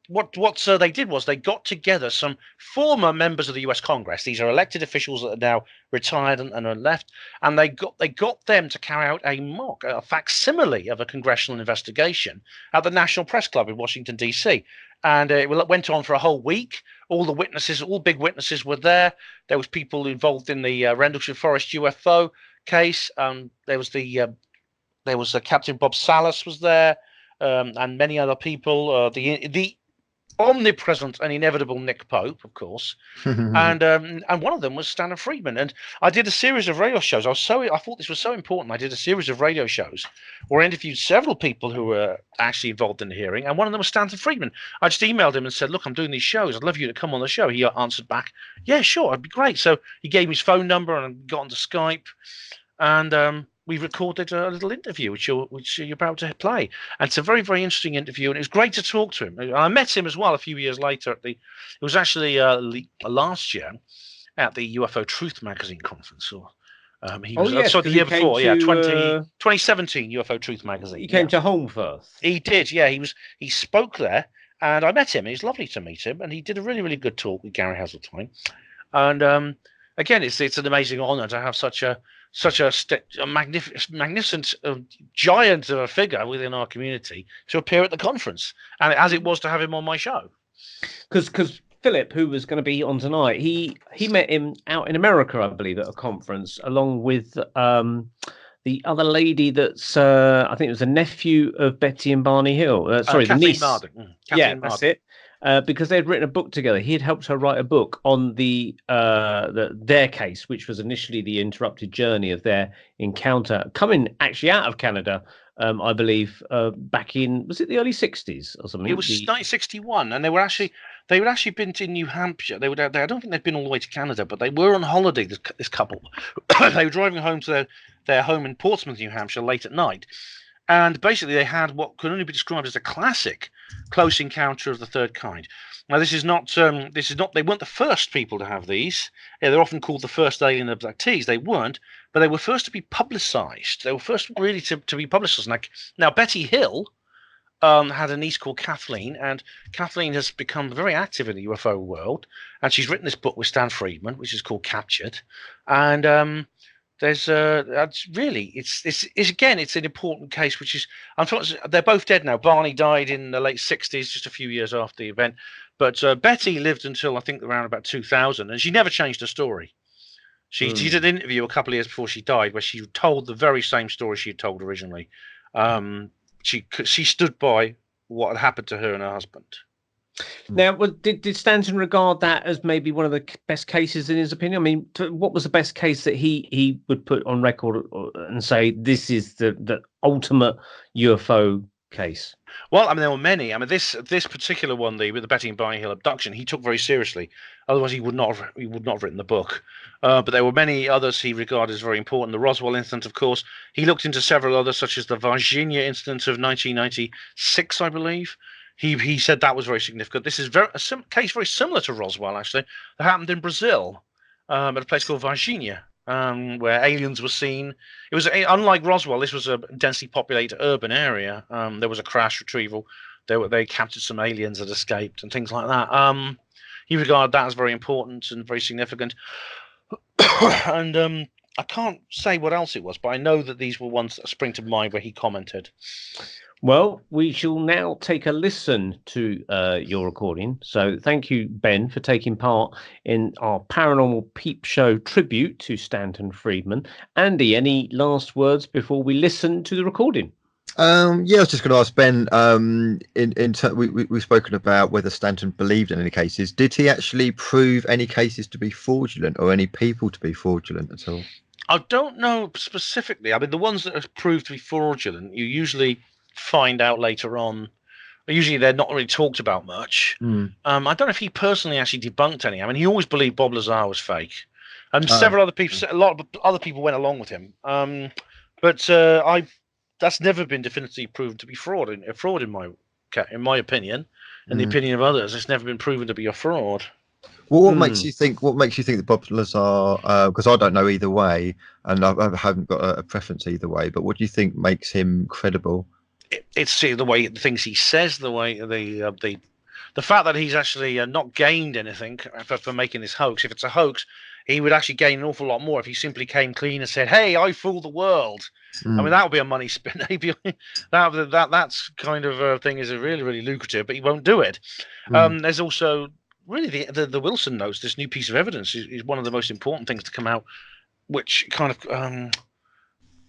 what they did was they got together some former members of the US Congress. These are elected officials that are now retired and are left, and they got them to carry out a facsimile of a congressional investigation at the National Press Club in Washington, D.C. And it went on for a whole week. All the witnesses, all big witnesses were there. There was people involved in the Rendlesham Forest UFO case. There was Captain Bob Salas was there, and many other people. The omnipresent and inevitable Nick Pope, of course, and one of them was Stanton Friedman. And I did a series of radio shows. I thought this was so important. I did a series of radio shows where I interviewed several people who were actually involved in the hearing, and one of them was Stanton Friedman. I just emailed him and said, "Look, I'm doing these shows. I'd love you to come on the show." He answered back, "Yeah, sure, it'd be great." So he gave me his phone number and got onto Skype, and we recorded a little interview, which you're about to play. And it's a very, very interesting interview, and it was great to talk to him. I met him as well a few years later it was actually last year at the UFO Truth magazine conference. Or the year before, 2017 UFO Truth magazine. He came to Holmfirth. He did, yeah. He spoke there, and I met him. It was lovely to meet him, and he did a really, really good talk with Gary Hasseltine. And again, it's an amazing honour to have such a magnificent giant of a figure within our community to appear at the conference, and as it was to have him on my show. Because Philip, who was going to be on tonight, he met him out in America, I believe, at a conference, along with the other lady that's I think it was a nephew of Betty and Barney Hill. Sorry, the niece. Kathleen that's it. Because they had written a book together. He had helped her write a book on their case, which was initially the interrupted journey of their encounter coming actually out of Canada I believe, back in, was it the early 60s or something? It was 1961, and they would actually been to New Hampshire. I don't think they'd been all the way to Canada, but they were on holiday. This couple, they were driving home to their home in Portsmouth, New Hampshire, late at night, and basically they had what could only be described as a classic close encounter of the third kind. Now, this is not. They weren't the first people to have these. Yeah, they're often called the first alien abductees. They weren't, but they were first to be publicised. They were first really to be publicised. Now, Betty Hill had a niece called Kathleen, and Kathleen has become very active in the UFO world. And she's written this book with Stanton Friedman, which is called Captured. And there's it's an important case, which is, unfortunately, they're both dead now. Barney died in the late 60s, just a few years after the event. But Betty lived until, I think, around about 2000, and she never changed her story. She did an interview a couple of years before she died where she told the very same story she had told originally. She stood by what had happened to her and her husband. Now, did Stanton regard that as maybe one of the best cases in his opinion? I mean, what was the best case that he would put on record and say this is the ultimate UFO case? Well, I mean, there were many. I mean, this particular one, with the Betty and Barney Hill abduction, he took very seriously. Otherwise, he would not have written the book. But there were many others he regarded as very important. The Roswell incident, of course. He looked into several others, such as the Virginia incident of 1996, I believe. He said that was very significant. This is a case very similar to Roswell, actually, that happened in Brazil, at a place called Virginia, where aliens were seen. It was unlike Roswell. This was a densely populated urban area. There was a crash retrieval. They captured some aliens that escaped and things like that. He regarded that as very important and very significant. And I can't say what else it was, but I know that these were ones that spring to mind where he commented. Well, we shall now take a listen to your recording. So thank you, Ben, for taking part in our Paranormal Peep Show tribute to Stanton Friedman. Andy, any last words before we listen to the recording? I was just going to ask Ben. We've spoken about whether Stanton believed in any cases. Did he actually prove any cases to be fraudulent or any people to be fraudulent at all? I don't know specifically. I mean, the ones that are proved to be fraudulent, you usually find out later on. Usually they're not really talked about much. I don't know if he personally actually debunked any. I mean, he always believed Bob Lazar was fake, and several other people, a lot of other people went along with him. But that's never been definitively proven to be fraud in my opinion, and the opinion of others. It's never been proven to be a fraud. Well, what makes you think that Bob Lazar? Because I don't know either way, and I haven't got a preference either way. But what do you think makes him credible? It's the way the things he says, the way the fact that he's actually not gained anything for making this hoax. If it's a hoax, he would actually gain an awful lot more if he simply came clean and said, "Hey, I fooled the world." I mean, that would be a money spin. That's kind of thing is really, really lucrative, but he won't do it. There's also really the Wilson notes. This new piece of evidence is one of the most important things to come out, which kind of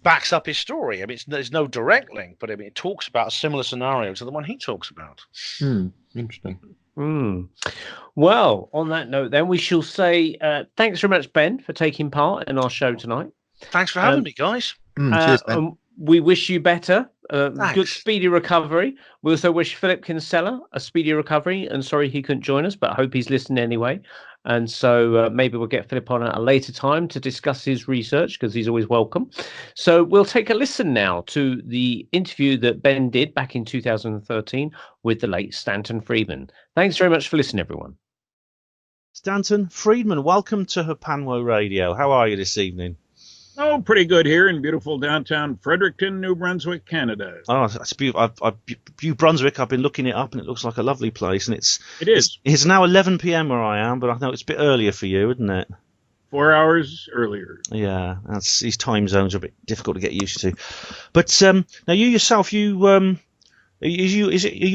backs up his story. I mean, there's no direct link, but I mean, it talks about a similar scenario to the one he talks about. Interesting. Well, on that note, then we shall say thanks very much, Ben, for taking part in our show tonight. Thanks for having me, guys. Cheers, Ben. We wish you better. Good speedy recovery. We also wish Philip Kinsella a speedy recovery, and sorry he couldn't join us, but I hope he's listening anyway. And so maybe we'll get Philip on at a later time to discuss his research, because he's always welcome. So we'll take a listen now to the interview that Ben did back in 2013 with the late Stanton Friedman. Thanks very much for listening, everyone. Stanton Friedman, welcome to HPANWO Radio. How are you this evening? Oh, pretty good here in beautiful downtown Fredericton, New Brunswick, Canada. Oh, that's beautiful. New Brunswick, I've been looking it up, and it looks like a lovely place. And it is. It's now 11 p.m. where I am, but I know it's a bit earlier for you, isn't it? 4 hours earlier. Yeah, these time zones are a bit difficult to get used to. But now you yourself, are you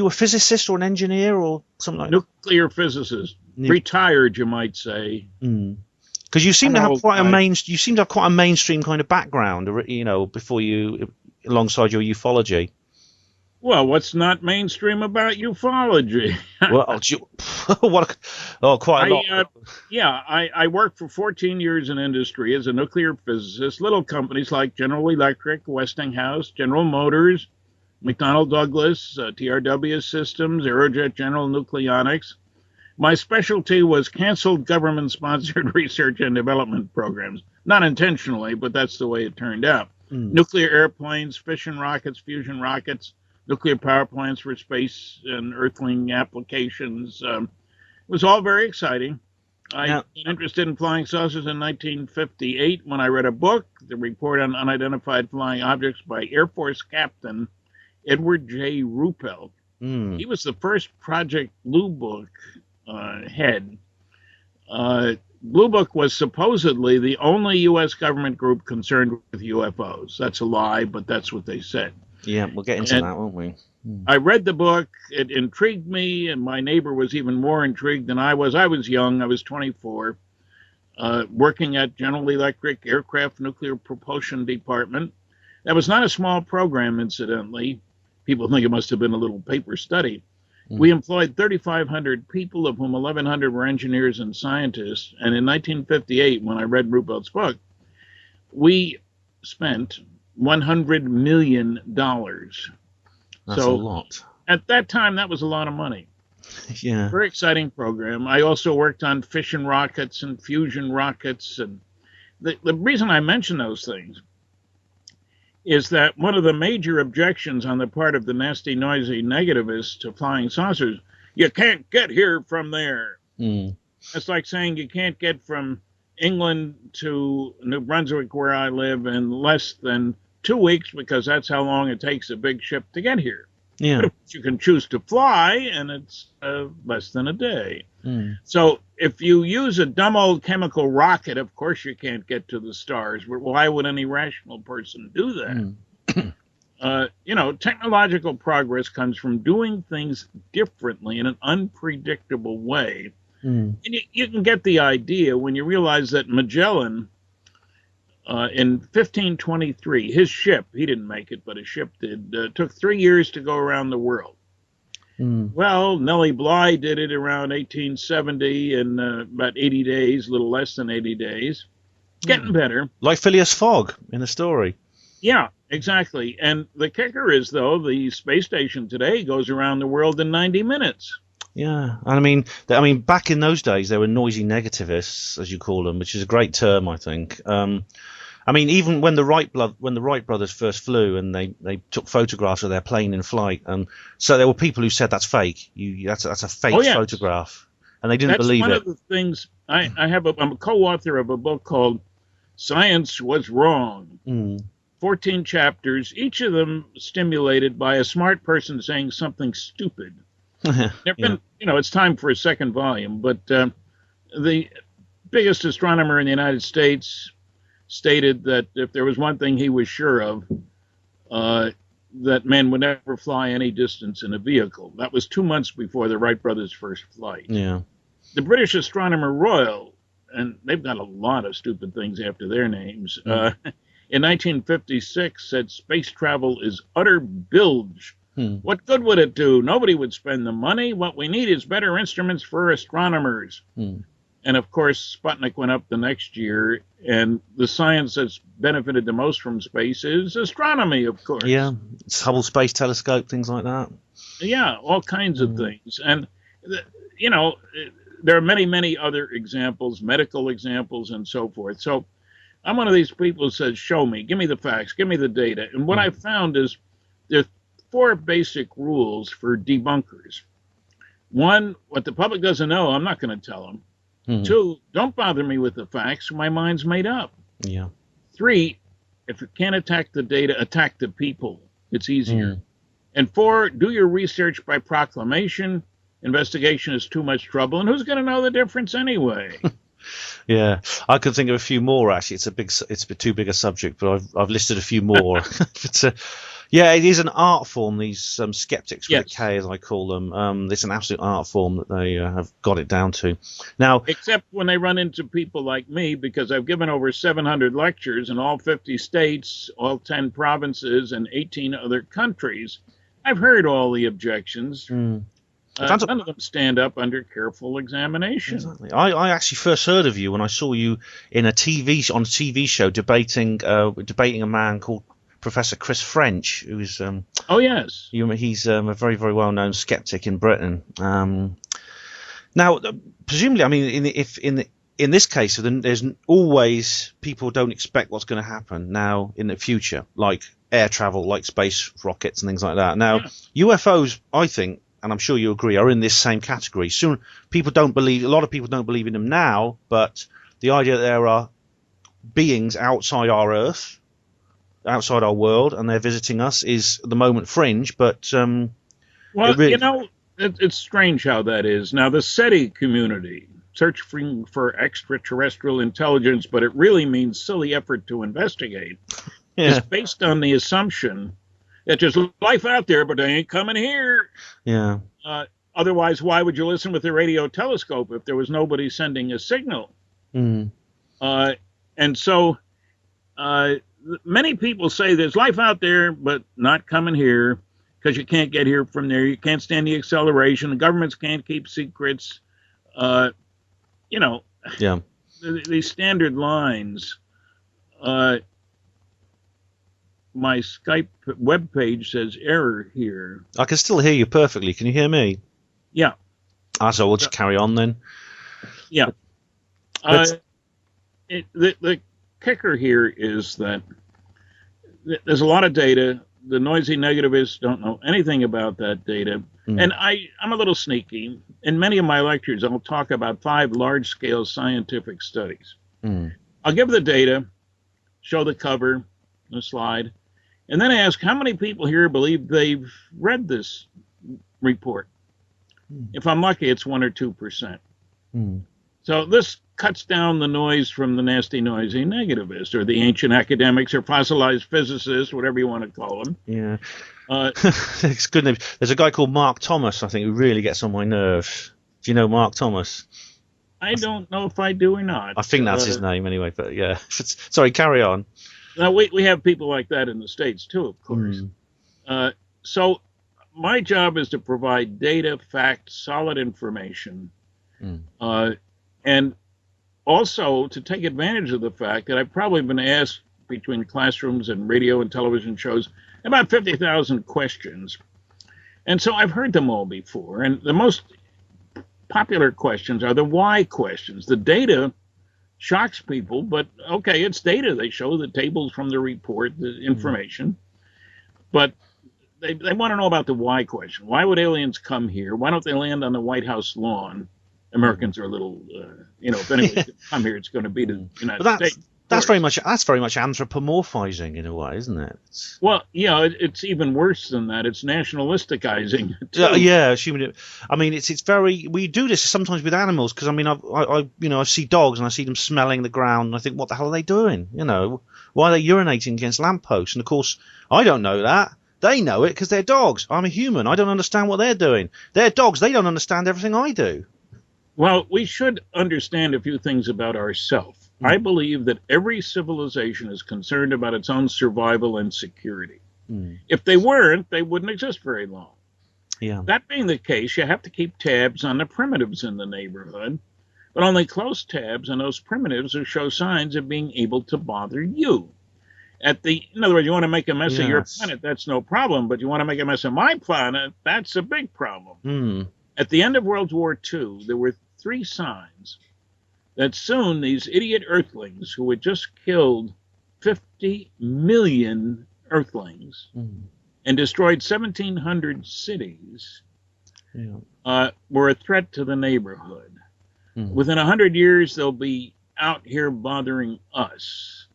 a physicist or an engineer or something like that? Nuclear physicist, retired, you might say. Because you seem to have quite a mainstream kind of background, before you, alongside your ufology. Well, what's not mainstream about ufology? Well, quite a lot. I worked for 14 years in industry as a nuclear physicist. Little companies like General Electric, Westinghouse, General Motors, McDonnell Douglas, TRW Systems, Aerojet General Nucleonics. My specialty was canceled government-sponsored research and development programs. Not intentionally, but that's the way it turned out. Nuclear airplanes, fission rockets, fusion rockets, nuclear power plants for space and earthling applications. It was all very exciting. I got interested in flying saucers in 1958 when I read a book, The Report on Unidentified Flying Objects by Air Force Captain Edward J. Ruppelt. He was the first Project Blue Book head. Blue Book was supposedly the only U.S. government group concerned with UFOs. That's a lie, but that's what they said. Yeah, we'll get into that, won't we? I read the book. It intrigued me, and my neighbor was even more intrigued than I was. I was young. I was 24, working at General Electric Aircraft Nuclear Propulsion Department. That was not a small program, incidentally. People think it must have been a little paper study. We employed 3,500 people, of whom 1,100 were engineers and scientists. And in 1958, when I read Ruppelt's book, we spent $100 million. That's a lot. At that time, that was a lot of money. Yeah. Very exciting program. I also worked on fission rockets and fusion rockets. And the reason I mention those things is that one of the major objections on the part of the nasty, noisy negativists to flying saucers, you can't get here from there. It's like saying you can't get from England to New Brunswick, where I live, in less than 2 weeks, because that's how long it takes a big ship to get here. Yeah. But you can choose to fly, and it's less than a day. So if you use a dumb old chemical rocket, of course you can't get to the stars. Why would any rational person do that? Technological progress comes from doing things differently in an unpredictable way. And you can get the idea when you realize that Magellan, in 1523, his ship, he didn't make it, but his ship did, took 3 years to go around the world. Well, Nellie Bly did it around 1870 in about 80 days, a little less than 80 days. Getting better. Like Phileas Fogg in the story. Yeah, exactly. And the kicker is, though, the space station today goes around the world in 90 minutes. Yeah, and I mean, back in those days, there were noisy negativists, as you call them, which is a great term, I think. Even when the Wright brothers first flew and they took photographs of their plane in flight, so there were people who said that's fake. That's a fake photograph, and they didn't believe it. That's one of the things. I'm a co-author of a book called "Science Was Wrong." 14 chapters, each of them stimulated by a smart person saying something stupid. It's time for a second volume, but the biggest astronomer in the United States stated that if there was one thing he was sure of, that men would never fly any distance in a vehicle. That was 2 months before the Wright brothers' first flight. Yeah. The British Astronomer Royal, and they've got a lot of stupid things after their names, in 1956 said space travel is utter bilge. What good would it do? Nobody would spend the money. What we need is better instruments for astronomers. And of course, Sputnik went up the next year, and the science that's benefited the most from space is astronomy, of course. Yeah, it's Hubble Space Telescope, things like that. Yeah, all kinds of things. And, there are many, many other examples, medical examples, and so forth. So I'm one of these people who says, show me, give me the facts, give me the data. And what I found is there's 4 basic rules for debunkers. 1, what the public doesn't know, I'm not going to tell them. 2, don't bother me with the facts. My mind's made up. Yeah. 3, if you can't attack the data, attack the people. It's easier. And 4, do your research by proclamation. Investigation is too much trouble. And who's going to know the difference anyway? Yeah, I could think of a few more, actually. It's a bit too big a subject, but I've listed a few more. Yeah, it is an art form, these skeptics with a K, as I call them. It's an absolute art form that they have got it down to. Now, except when they run into people like me, because I've given over 700 lectures in all 50 states, all 10 provinces, and 18 other countries. I've heard all the objections. None of them stand up under careful examination. Exactly. I actually first heard of you when I saw you in a TV show debating a man called Professor Chris French, who's oh yes, he's a very, very well known skeptic in Britain. Now, presumably, I mean, in this case, there's always people don't expect what's going to happen now in the future, like air travel, like space rockets and things like that. Now, UFOs, I think, and I'm sure you agree, are in this same category. Soon, a lot of people don't believe in them now, but the idea that there are beings outside our Earth, outside our world, and they're visiting us is at the moment fringe. But well, it's strange how that is. Now, the SETI community, searching for extraterrestrial intelligence, but it really means silly effort to investigate, is based on the assumption that there's life out there, but they ain't coming here. Yeah. Otherwise, why would you listen with a radio telescope if there was nobody sending a signal? Mm. And so many people say there's life out there, but not coming here because you can't get here from there. You can't stand the acceleration. The governments can't keep secrets. These standard lines. My Skype webpage says error here. I can still hear you perfectly. Can you hear me? Yeah. So we'll just carry on then. Yeah. The kicker here is that there's a lot of data. The noisy negativists don't know anything about that data. And I'm a little sneaky. In many of my lectures, I'll talk about 5 large-scale scientific studies. I'll give the data, show the cover, the slide, and then ask how many people here believe they've read this report. If I'm lucky, it's 1 or 2%. So this cuts down the noise from the nasty, noisy negativists, or the ancient academics, or fossilized physicists, whatever you want to call them. Yeah. It's good name. There's a guy called Mark Thomas, I think, who really gets on my nerves. Do you know Mark Thomas? I don't know if I do or not. I think that's his name anyway, but yeah. Sorry, carry on. Now, we have people like that in the States, too, of course. So my job is to provide data, facts, solid information, and also to take advantage of the fact that I've probably been asked between classrooms and radio and television shows about 50,000 questions. And so I've heard them all before. And the most popular questions are the why questions. The data shocks people, but okay, it's data. They show the tables from the report, the information. But they want to know about the why question. Why would aliens come here? Why don't they land on the White House lawn? Americans are a little, if anyone's come here, it's going to be the United States. That's very much anthropomorphizing in a way, isn't it? Well, it's even worse than that. It's nationalisticizing. I mean, it's very. We do this sometimes with animals because I mean, I see dogs and I see them smelling the ground and I think, what the hell are they doing? Why are they urinating against lampposts? And of course, I don't know that. They know it because they're dogs. I'm a human. I don't understand what they're doing. They're dogs. They don't understand everything I do. Well, we should understand a few things about ourselves. I believe that every civilization is concerned about its own survival and security. If they weren't, they wouldn't exist very long. Yeah. That being the case, you have to keep tabs on the primitives in the neighborhood, but only close tabs on those primitives who show signs of being able to bother you. In other words, you want to make a mess of your planet, that's no problem, but you want to make a mess of my planet, that's a big problem. At the end of World War II, there were 3 signs that soon these idiot Earthlings, who had just killed 50 million Earthlings and destroyed 1,700 cities, were a threat to the neighborhood. Within 100 years, they'll be out here bothering us.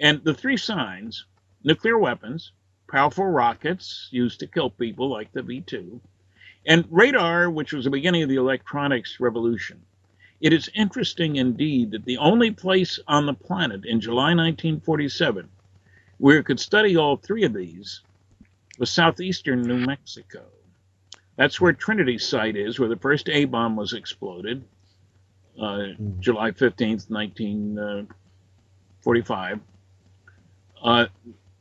And the 3 signs: nuclear weapons, powerful rockets used to kill people like the V2, and radar, which was the beginning of the electronics revolution. It is interesting indeed that the only place on the planet in July 1947 where it could study all 3 of these was southeastern New Mexico. That's where Trinity Site is, where the first A-bomb was exploded, July 15th, 1945.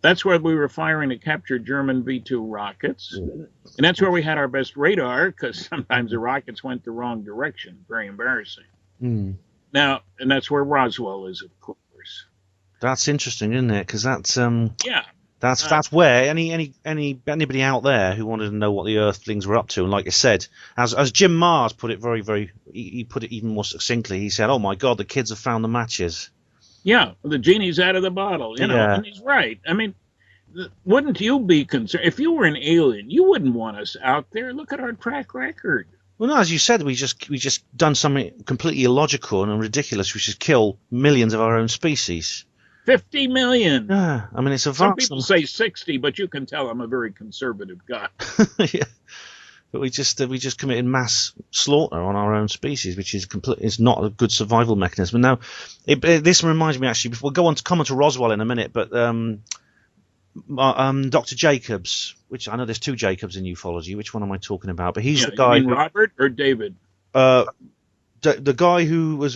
That's where we were firing to capture German V-2 rockets. And that's where we had our best radar, because sometimes the rockets went the wrong direction. Very embarrassing. Now, and that's where Roswell is, of course. That's interesting, isn't it? Because that's yeah. That's where anybody out there who wanted to know what the Earthlings were up to, and like I said, as Jim Mars put it he put it even more succinctly. He said, "Oh my God, the kids have found the matches." Yeah, the genie's out of the bottle, you know, and he's right. I mean, wouldn't you be concerned if you were an alien? You wouldn't want us out there. Look at our track record. Well, no, as you said, we just done something completely illogical and ridiculous, which is kill millions of our own species. 50 million. Yeah, I mean it's a vast. Some people say 60, but you can tell I'm a very conservative guy. Yeah, but we just committed mass slaughter on our own species, which is not a good survival mechanism. Now, this reminds me actually. We'll go on to comment to Roswell in a minute, but Dr. Jacobs, which I know there's two Jacobs in ufology. Which one am I talking about? But he's the guy. You mean Robert or David? The guy who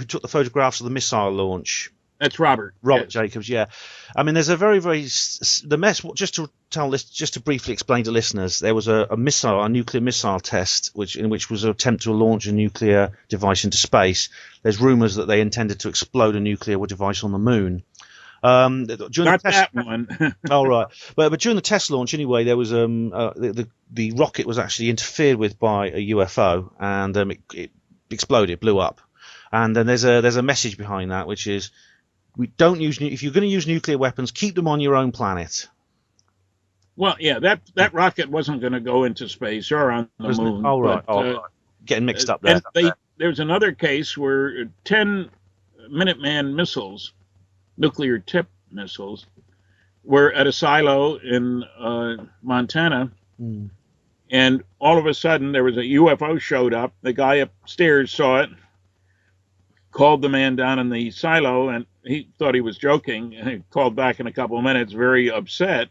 took the photographs of the missile launch. That's Robert. Robert Jacobs, yeah. I mean, there's a very, the mess. Just to briefly explain to listeners, there was a nuclear missile test, which was an attempt to launch a nuclear device into space. There's rumours that they intended to explode a nuclear device on the moon. Not that one. Oh right, but during the test launch, anyway, there was the rocket was actually interfered with by a UFO, and it exploded, blew up. And then there's a message behind that, which is, we don't use if you're going to use nuclear weapons, keep them on your own planet. Well, yeah, that rocket wasn't going to go into space or on the moon. Oh right, right. Getting mixed up there. And there's another case where 10 Minuteman missiles, nuclear tip missiles, were at a silo in Montana, and all of a sudden there was a UFO showed up. The guy upstairs saw it, called the man down in the silo, and he thought he was joking. He called back in a couple of minutes, very upset.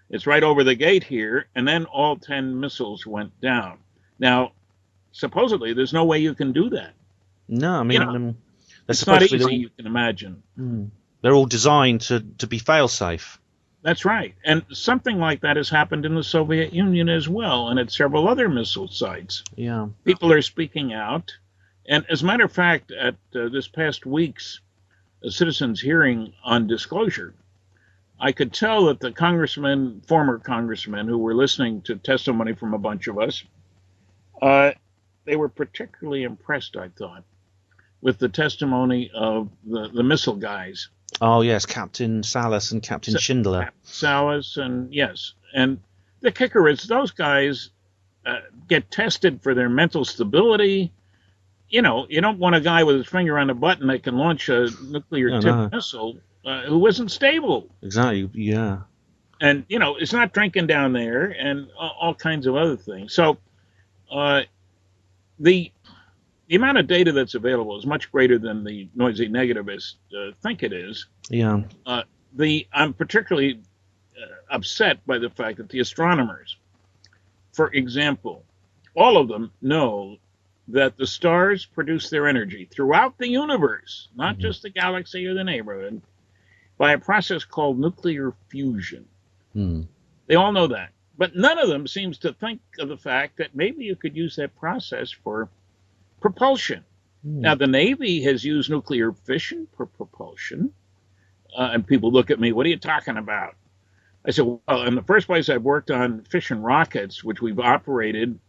It's right over the gate here, and then all 10 missiles went down. Now, supposedly, there's no way you can do that. No, I mean, it's not easy, you can imagine. They're all designed to be fail-safe. That's right. And something like that has happened in the Soviet Union as well, and at several other missile sites. Yeah. People are speaking out. And as a matter of fact, at this past week's citizens' hearing on disclosure, I could tell that the former congressmen who were listening to testimony from a bunch of us, they were particularly impressed, I thought, with the testimony of the missile guys. Oh, yes, Captain Salas and Captain Schindler. Salas, and yes. And the kicker is those guys get tested for their mental stability. You know, you don't want a guy with his finger on the button that can launch a nuclear tip missile who isn't stable. Exactly, yeah. And, you know, it's not drinking down there and all kinds of other things. So the amount of data that's available is much greater than the noisy negativists think it is. Yeah. I'm particularly upset by the fact that the astronomers, for example, all of them know that the stars produce their energy throughout the universe, not just the galaxy or the neighborhood, by a process called nuclear fusion. They all know that. But none of them seems to think of the fact that maybe you could use that process for propulsion. Now, the Navy has used nuclear fission for propulsion. And people look at me, what are you talking about? I said, well, in the first place, I've worked on fission rockets, which we've operated.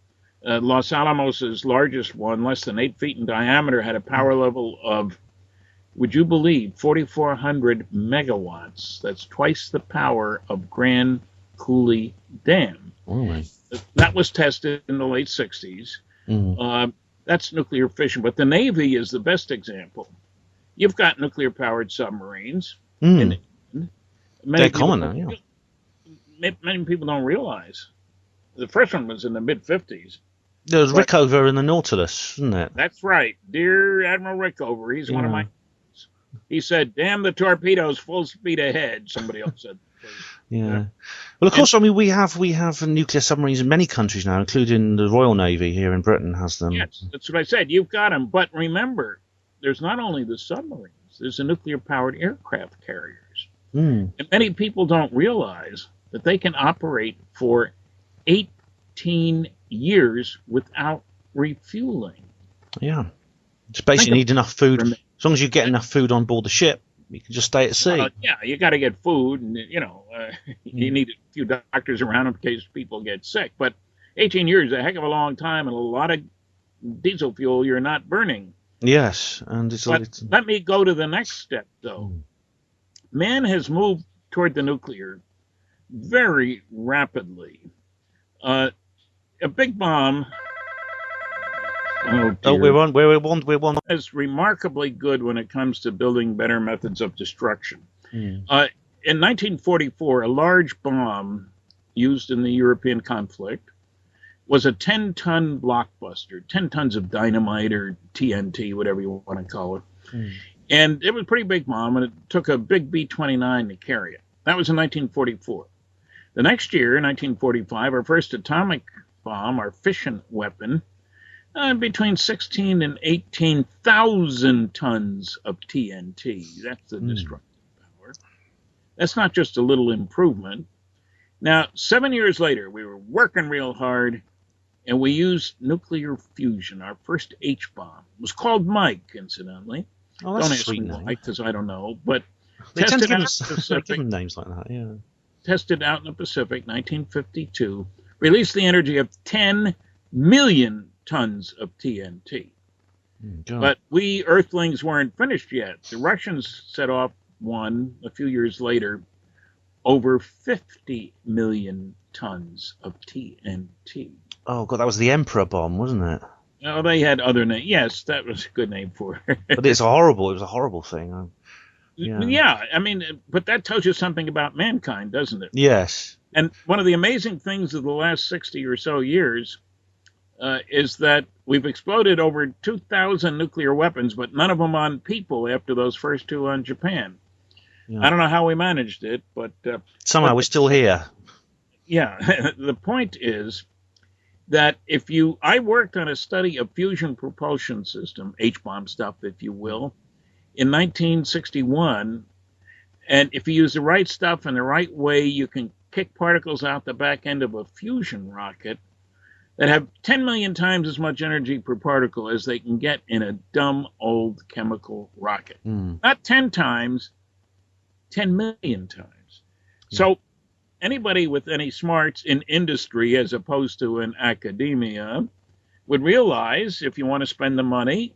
Los Alamos' largest one, less than 8 feet in diameter, had a power level of, would you believe, 4,400 megawatts. That's twice the power of Grand Coulee Dam. That was tested in the late 60s. That's nuclear fission. But the Navy is the best example. You've got nuclear-powered submarines. They're common now, yeah. Many people don't realize. The first one was in the mid-50s. There was Rickover in the Nautilus, isn't it? That's right. Dear Admiral Rickover, he's one of my... He said, damn the torpedoes, full speed ahead, somebody else said. Yeah. Well, of course, I mean, we have nuclear submarines in many countries now, including the Royal Navy here in Britain has them. Yes, that's what I said. You've got them. But remember, there's not only the submarines. There's the nuclear-powered aircraft carriers. And many people don't realize that they can operate for 18 years without refueling. Yeah. It's basically you need enough food. As long as you get enough food on board the ship, you can just stay at sea. Yeah, you got to get food, and you need a few doctors around in case people get sick. But 18 years is a heck of a long time, and a lot of diesel fuel you're not burning. Yes, and let me go to the next step, though. Man has moved toward the nuclear very rapidly. A big bomb. We're on. Is remarkably good when it comes to building better methods of destruction. In 1944, a large bomb used in the European conflict was a 10-ton blockbuster, 10 tons of dynamite or TNT, whatever you want to call it. And it was a pretty big bomb, and it took a big B-29 to carry it. That was in 1944. The next year, 1945, our first atomic bomb, our fission weapon, between 16 and 18,000 tons of TNT. That's the destructive power. That's not just a little improvement. Now, 7 years later, we were working real hard, and we used nuclear fusion, our first H-bomb. It was called Mike, incidentally. Oh, that's don't a sweet ask me name. why, because I don't know. But they tend to give Pacific, them names like that, yeah. Tested out in the Pacific, 1952, released the energy of 10 million tons of TNT. But we Earthlings weren't finished yet. The Russians set off one a few years later, over 50 million tons of TNT. Oh, God, that was the Emperor bomb, wasn't it? Oh, they had other names. Yes, that was a good name for it. But it was a horrible thing. Yeah, I mean, but that tells you something about mankind, doesn't it? Yes. And one of the amazing things of the last 60 or so years is that we've exploded over 2,000 nuclear weapons, but none of them on people after those first two on Japan. Yeah. I don't know how we managed it, but... somehow we're still here. Yeah, the point is that I worked on a study of fusion propulsion system, H-bomb stuff, if you will, in 1961, and if you use the right stuff in the right way, you can kick particles out the back end of a fusion rocket that have 10 million times as much energy per particle as they can get in a dumb old chemical rocket. Not 10 times, 10 million times. So anybody with any smarts in industry as opposed to in academia would realize if you want to spend the money,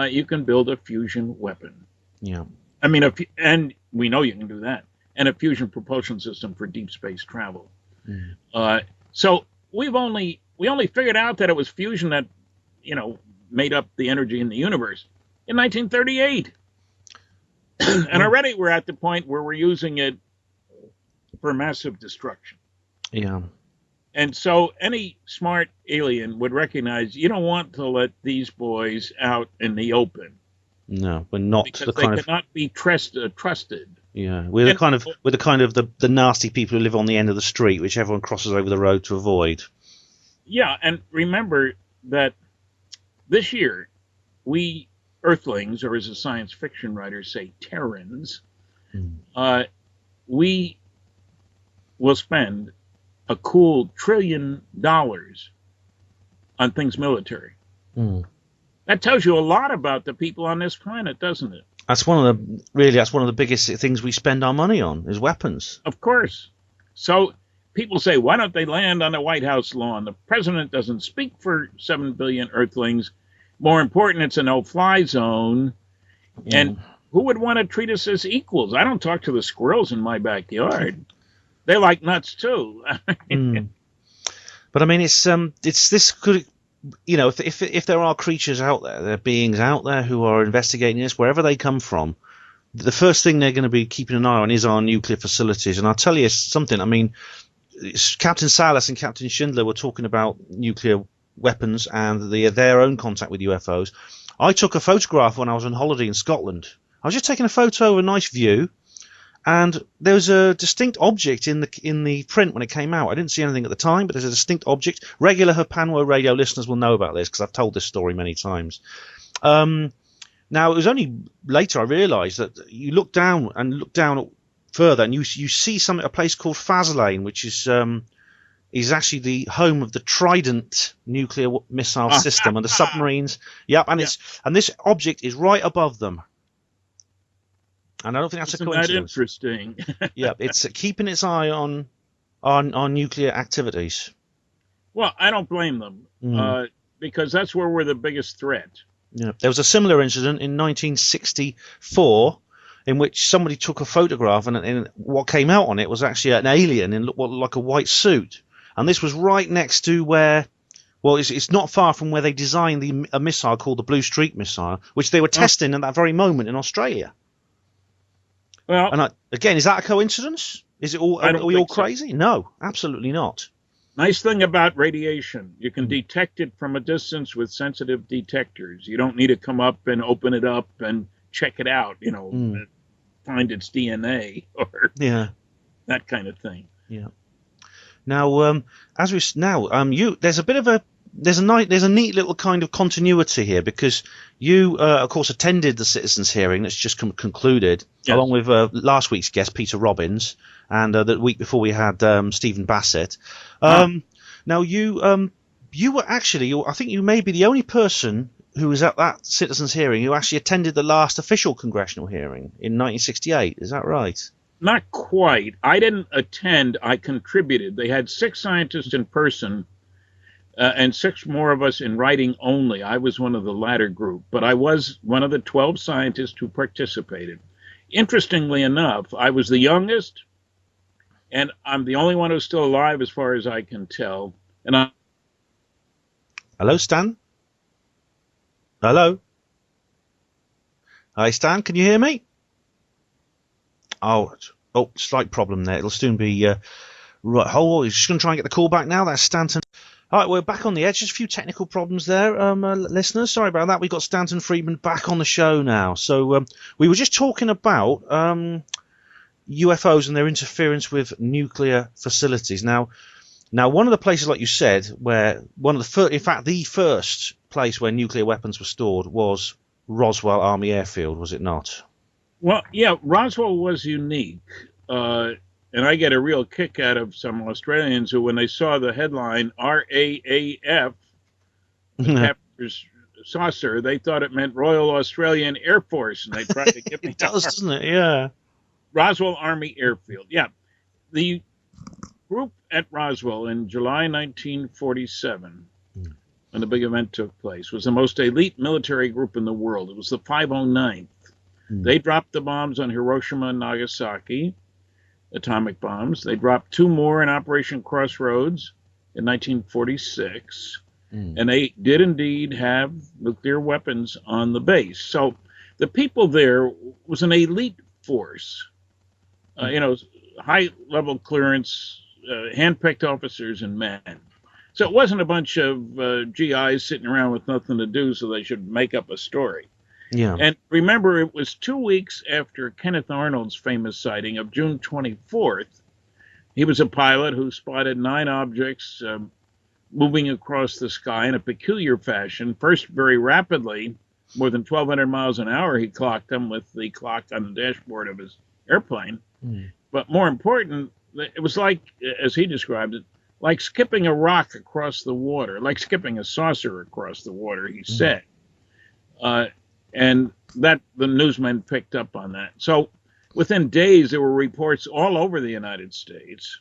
you can build a fusion weapon. Yeah. I mean, and we know you can do that. And a fusion propulsion system for deep space travel. So we only figured out that it was fusion that, made up the energy in the universe in 1938. And already we're at the point where we're using it for massive destruction. Yeah. And so any smart alien would recognize you don't want to let these boys out in the open. No, we're not because the they kind of cannot be trusted. Yeah, we're the kind of the nasty people who live on the end of the street, which everyone crosses over the road to avoid. Yeah, and remember that this year, we Earthlings, or as the science fiction writers say, Terrans, we will spend a cool $1 trillion on things military. That tells you a lot about the people on this planet, doesn't it? That's one of the biggest things we spend our money on is weapons. Of course. So people say, why don't they land on the White House lawn? The president doesn't speak for 7 billion Earthlings. More important, it's a no-fly zone. And who would want to treat us as equals? I don't talk to the squirrels in my backyard. They like nuts too. But I mean, it's this could, if there are creatures out there are beings out there who are investigating this, wherever they come from, the first thing they're going to be keeping an eye on is our nuclear facilities. And I'll tell you something. I mean, Captain Salas and Captain Schindler were talking about nuclear weapons and their own contact with UFOs. I took a photograph when I was on holiday in Scotland. I was just taking a photo of a nice view, and there was a distinct object in the print when it came out. I didn't see anything at the time, but there's a distinct object. Regular HPANWO radio listeners will know about this because I've told this story many times. Now, it was only later I realised that you look down further, and you see a place called Faslane, which is actually the home of the Trident nuclear missile system and the submarines. Yep, and this object is right above them. And I don't think that's a coincidence. That interesting. Yep, it's keeping its eye on nuclear activities. Well, I don't blame them because that's where we're the biggest threat. Yeah, there was a similar incident in 1964 in which somebody took a photograph, and what came out on it was actually an alien in what looked like a white suit. And this was right next to where, well, it's not far from where they designed a missile called the Blue Streak missile, which they were testing at that very moment in Australia. Well, and again, is that a coincidence? Is it all? Are we all crazy? So. No, absolutely not. Nice thing about radiation, you can detect it from a distance with sensitive detectors. You don't need to come up and open it up and check it out, find its DNA or that kind of thing. Yeah. Now, there's a neat little kind of continuity here because you, of course, attended the citizens' hearing that's just concluded, along with last week's guest Peter Robbins, and the week before we had Stephen Bassett. Now, you were actually, I think you may be the only person who was at that citizens' hearing who actually attended the last official congressional hearing in 1968. Is that right? Not quite. I didn't attend. I contributed. They had 6 scientists in person and 6 more of us in writing only. I was one of the latter group, but I was one of the 12 scientists who participated. Interestingly enough, I was the youngest, and I'm the only one who's still alive as far as I can tell. And Hello, Stan? Hello? Hi, Stan, can you hear me? Oh, slight problem there. It'll soon be right. Hold on, just going to try and get the call back now. That's Stanton. All right, we're back on the edge. Just a few technical problems there, listeners. Sorry about that. We've got Stanton Friedman back on the show now. So we were just talking about UFOs and their interference with nuclear facilities. Now, one of the places, like you said, where the first place where nuclear weapons were stored was Roswell Army Airfield, was it not? Well, yeah, Roswell was unique, and I get a real kick out of some Australians who, when they saw the headline RAAF, the capture's saucer, they thought it meant Royal Australian Air Force, and they tried to give me it does, doesn't it? Yeah. Roswell Army Airfield. Yeah, the group at Roswell in July 1947, when the big event took place, was the most elite military group in the world. It was the 509th. They dropped the bombs on Hiroshima and Nagasaki, atomic bombs. They dropped 2 more in Operation Crossroads in 1946. And they did indeed have nuclear weapons on the base. So the people there was an elite force, high-level clearance, hand-picked officers and men. So it wasn't a bunch of GIs sitting around with nothing to do so they should make up a story. Yeah. And remember, it was 2 weeks after Kenneth Arnold's famous sighting of June 24th. He was a pilot who spotted 9 objects moving across the sky in a peculiar fashion. First, very rapidly, more than 1,200 miles an hour, he clocked them with the clock on the dashboard of his airplane. But more important, it was like, as he described it, like skipping a rock across the water, like skipping a saucer across the water, he said. And that the newsmen picked up on that. So within days, there were reports all over the United States.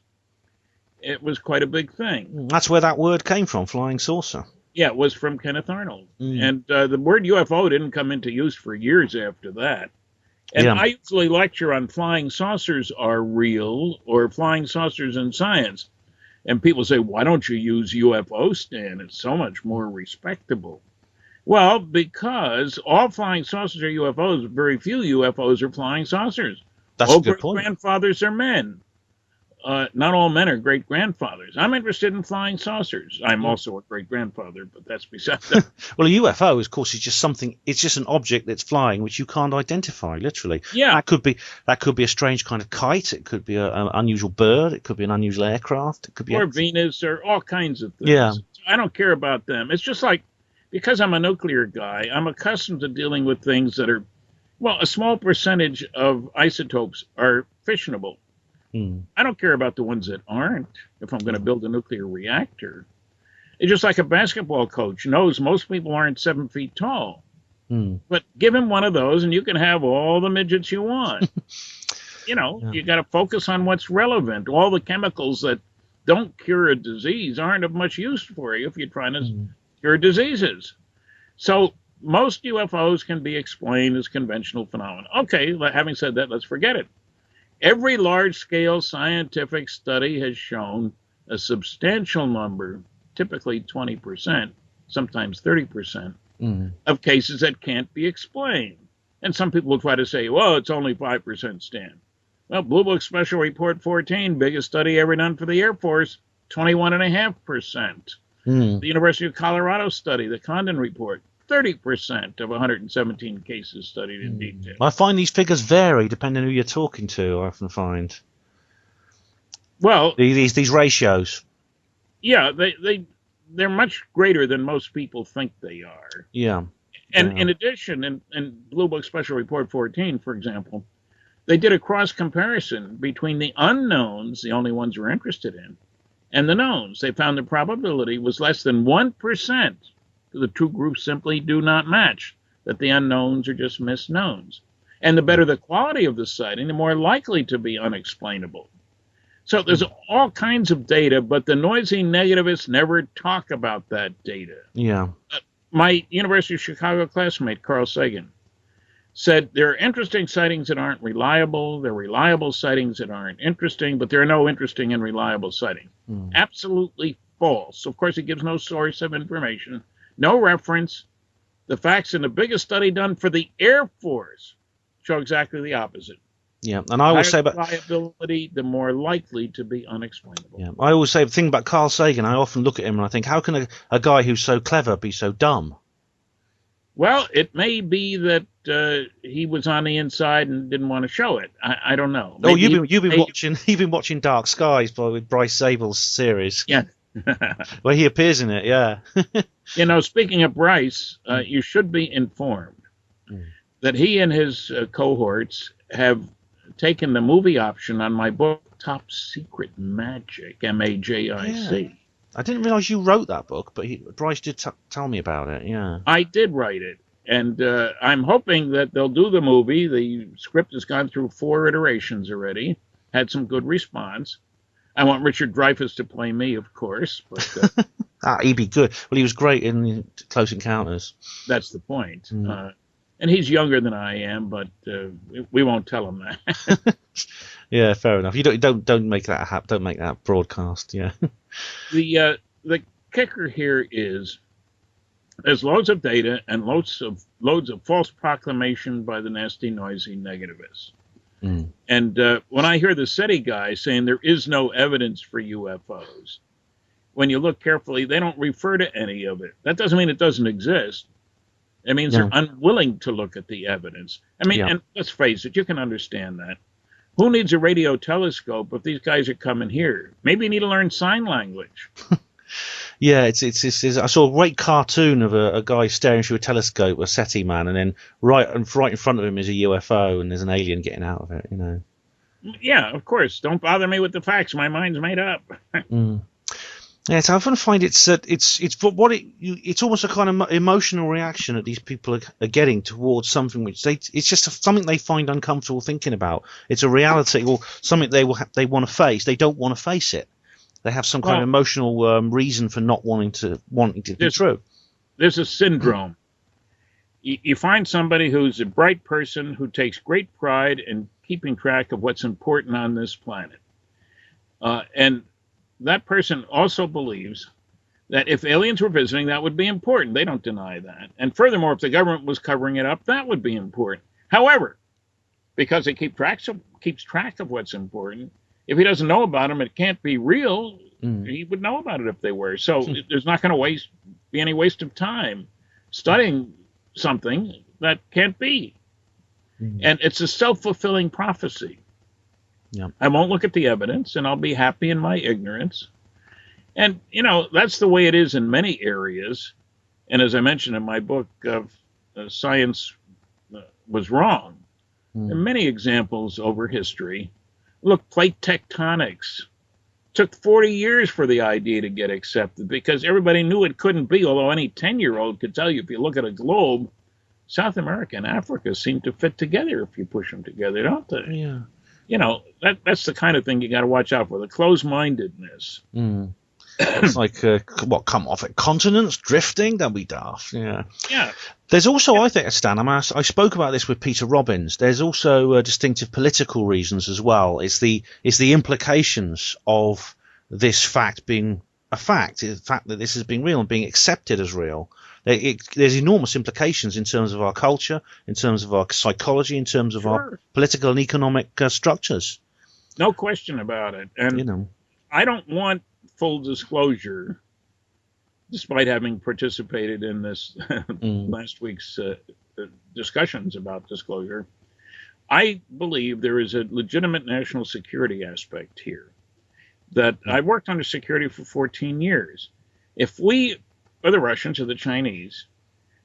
It was quite a big thing. That's where that word came from, flying saucer. Yeah, it was from Kenneth Arnold. And the word UFO didn't come into use for years after that. And I usually lecture on flying saucers are real or flying saucers in science. And people say, why don't you use UFO, Stan? It's so much more respectable. Well, because all flying saucers are UFOs, very few UFOs are flying saucers. That's a good point. Great-grandfathers are men. Not all men are great-grandfathers. I'm interested in flying saucers. I'm also a great-grandfather, but that's beside that. Well, a UFO, of course, is just something. It's just an object that's flying, which you can't identify, literally. Yeah. That could be a strange kind of kite. It could be an unusual bird. It could be an unusual aircraft. It could be Venus, or all kinds of things. Yeah. I don't care about them. It's just like, because I'm a nuclear guy, I'm accustomed to dealing with things that are Well, a small percentage of isotopes are fissionable. I don't care about the ones that aren't if I'm going to build a nuclear reactor. It's just like a basketball coach knows most people aren't 7 feet tall. But give him one of those and you can have all the midgets you want. You got to focus on what's relevant. All the chemicals that don't cure a disease aren't of much use for you if you're trying to cure diseases. So most UFOs can be explained as conventional phenomena. Okay, having said that, let's forget it. Every large-scale scientific study has shown a substantial number, typically 20%, sometimes 30%, of cases that can't be explained. And some people will try to say, well, it's only 5%, Stan. Well, Blue Book Special Report 14, biggest study ever done for the Air Force, 21.5%. The University of Colorado study, the Condon Report, 30% of 117 cases studied in detail. I find these figures vary depending on who you're talking to, I often find. Well, these ratios. Yeah, they're much greater than most people think they are. Yeah. And in addition, in Blue Book Special Report 14, for example, they did a cross comparison between the unknowns, the only ones we're interested in, and the knowns. They found the probability was less than 1%. The two groups simply do not match, that the unknowns are just misknowns. And the better the quality of the sighting, the more likely to be unexplainable. So there's all kinds of data, but the noisy negativists never talk about that data. Yeah. My University of Chicago classmate, Carl Sagan, said there are interesting sightings that aren't reliable, there are reliable sightings that aren't interesting, but there are no interesting and reliable sightings. Absolutely false. Of course, it gives no source of information. No reference. The facts in the biggest study done for the Air Force show exactly the opposite. Yeah, and I always say about reliability, the more likely to be unexplainable. Yeah, I always say the thing about Carl Sagan. I often look at him and I think, how can a guy who's so clever be so dumb? Well, it may be that he was on the inside and didn't want to show it. I don't know. Maybe you've been watching Dark Skies with Bryce Zabel's series. Yeah. Well, he appears in it, yeah. Speaking of Bryce, you should be informed that he and his cohorts have taken the movie option on my book, Top Secret Magic, Magic. Yeah. I didn't realize you wrote that book, but Bryce did tell me about it, yeah. I did write it, and I'm hoping that they'll do the movie. The script has gone through 4 iterations already, had some good response. I want Richard Dreyfuss to play me, of course. But he'd be good. Well, he was great in Close Encounters. That's the point. And he's younger than I am, but we won't tell him that. Yeah, fair enough. You don't make that don't make that broadcast. Yeah. The kicker here is there's loads of data and loads of false proclamation by the nasty, noisy negativists. And when I hear the SETI guy saying there is no evidence for UFOs, when you look carefully, they don't refer to any of it. That doesn't mean it doesn't exist. It means they're unwilling to look at the evidence. I mean, and let's face it, you can understand that. Who needs a radio telescope if these guys are coming here? Maybe you need to learn sign language. Yeah, it's I saw a great cartoon of a guy staring through a telescope, a SETI man, and then right in front of him is a UFO, and there's an alien getting out of it. Yeah, of course. Don't bother me with the facts. My mind's made up. Yeah, so I often find it's almost a kind of emotional reaction that these people are getting towards something which it's just something they find uncomfortable thinking about. It's a reality or something they want to face. They don't want to face it. They have some kind of emotional reason for not wanting to be true. There's a syndrome. You find somebody who's a bright person who takes great pride in keeping track of what's important on this planet. And that person also believes that if aliens were visiting, that would be important. They don't deny that. And furthermore, if the government was covering it up, that would be important. However, because it keeps track of what's important, if he doesn't know about them, it can't be real. He would know about it if they were. So there's not going to be any waste of time studying something that can't be. And it's a self-fulfilling prophecy. Yeah. I won't look at the evidence, and I'll be happy in my ignorance. And, that's the way it is in many areas. And as I mentioned in my book of Science was wrong. There are many examples over history. Look, plate tectonics. Took 40 years for the idea to get accepted because everybody knew it couldn't be, although any 10-year-old could tell you if you look at a globe, South America and Africa seem to fit together if you push them together, don't they? Yeah. You know, that's the kind of thing you got to watch out for, the closed-mindedness. It's like, come off at continents, drifting? That'd be daft. Yeah. Yeah. There's also, I think, Stan, I spoke about this with Peter Robbins. There's also distinctive political reasons as well. It's the implications of this fact being a fact, the fact that this is being real and being accepted as real. There's enormous implications in terms of our culture, in terms of our psychology, in terms of our political and economic structures. No question about it. And I don't want full disclosure, despite having participated in this last week's discussions about disclosure. I believe there is a legitimate national security aspect here. That I've worked under security for 14 years. If we, or the Russians or the Chinese,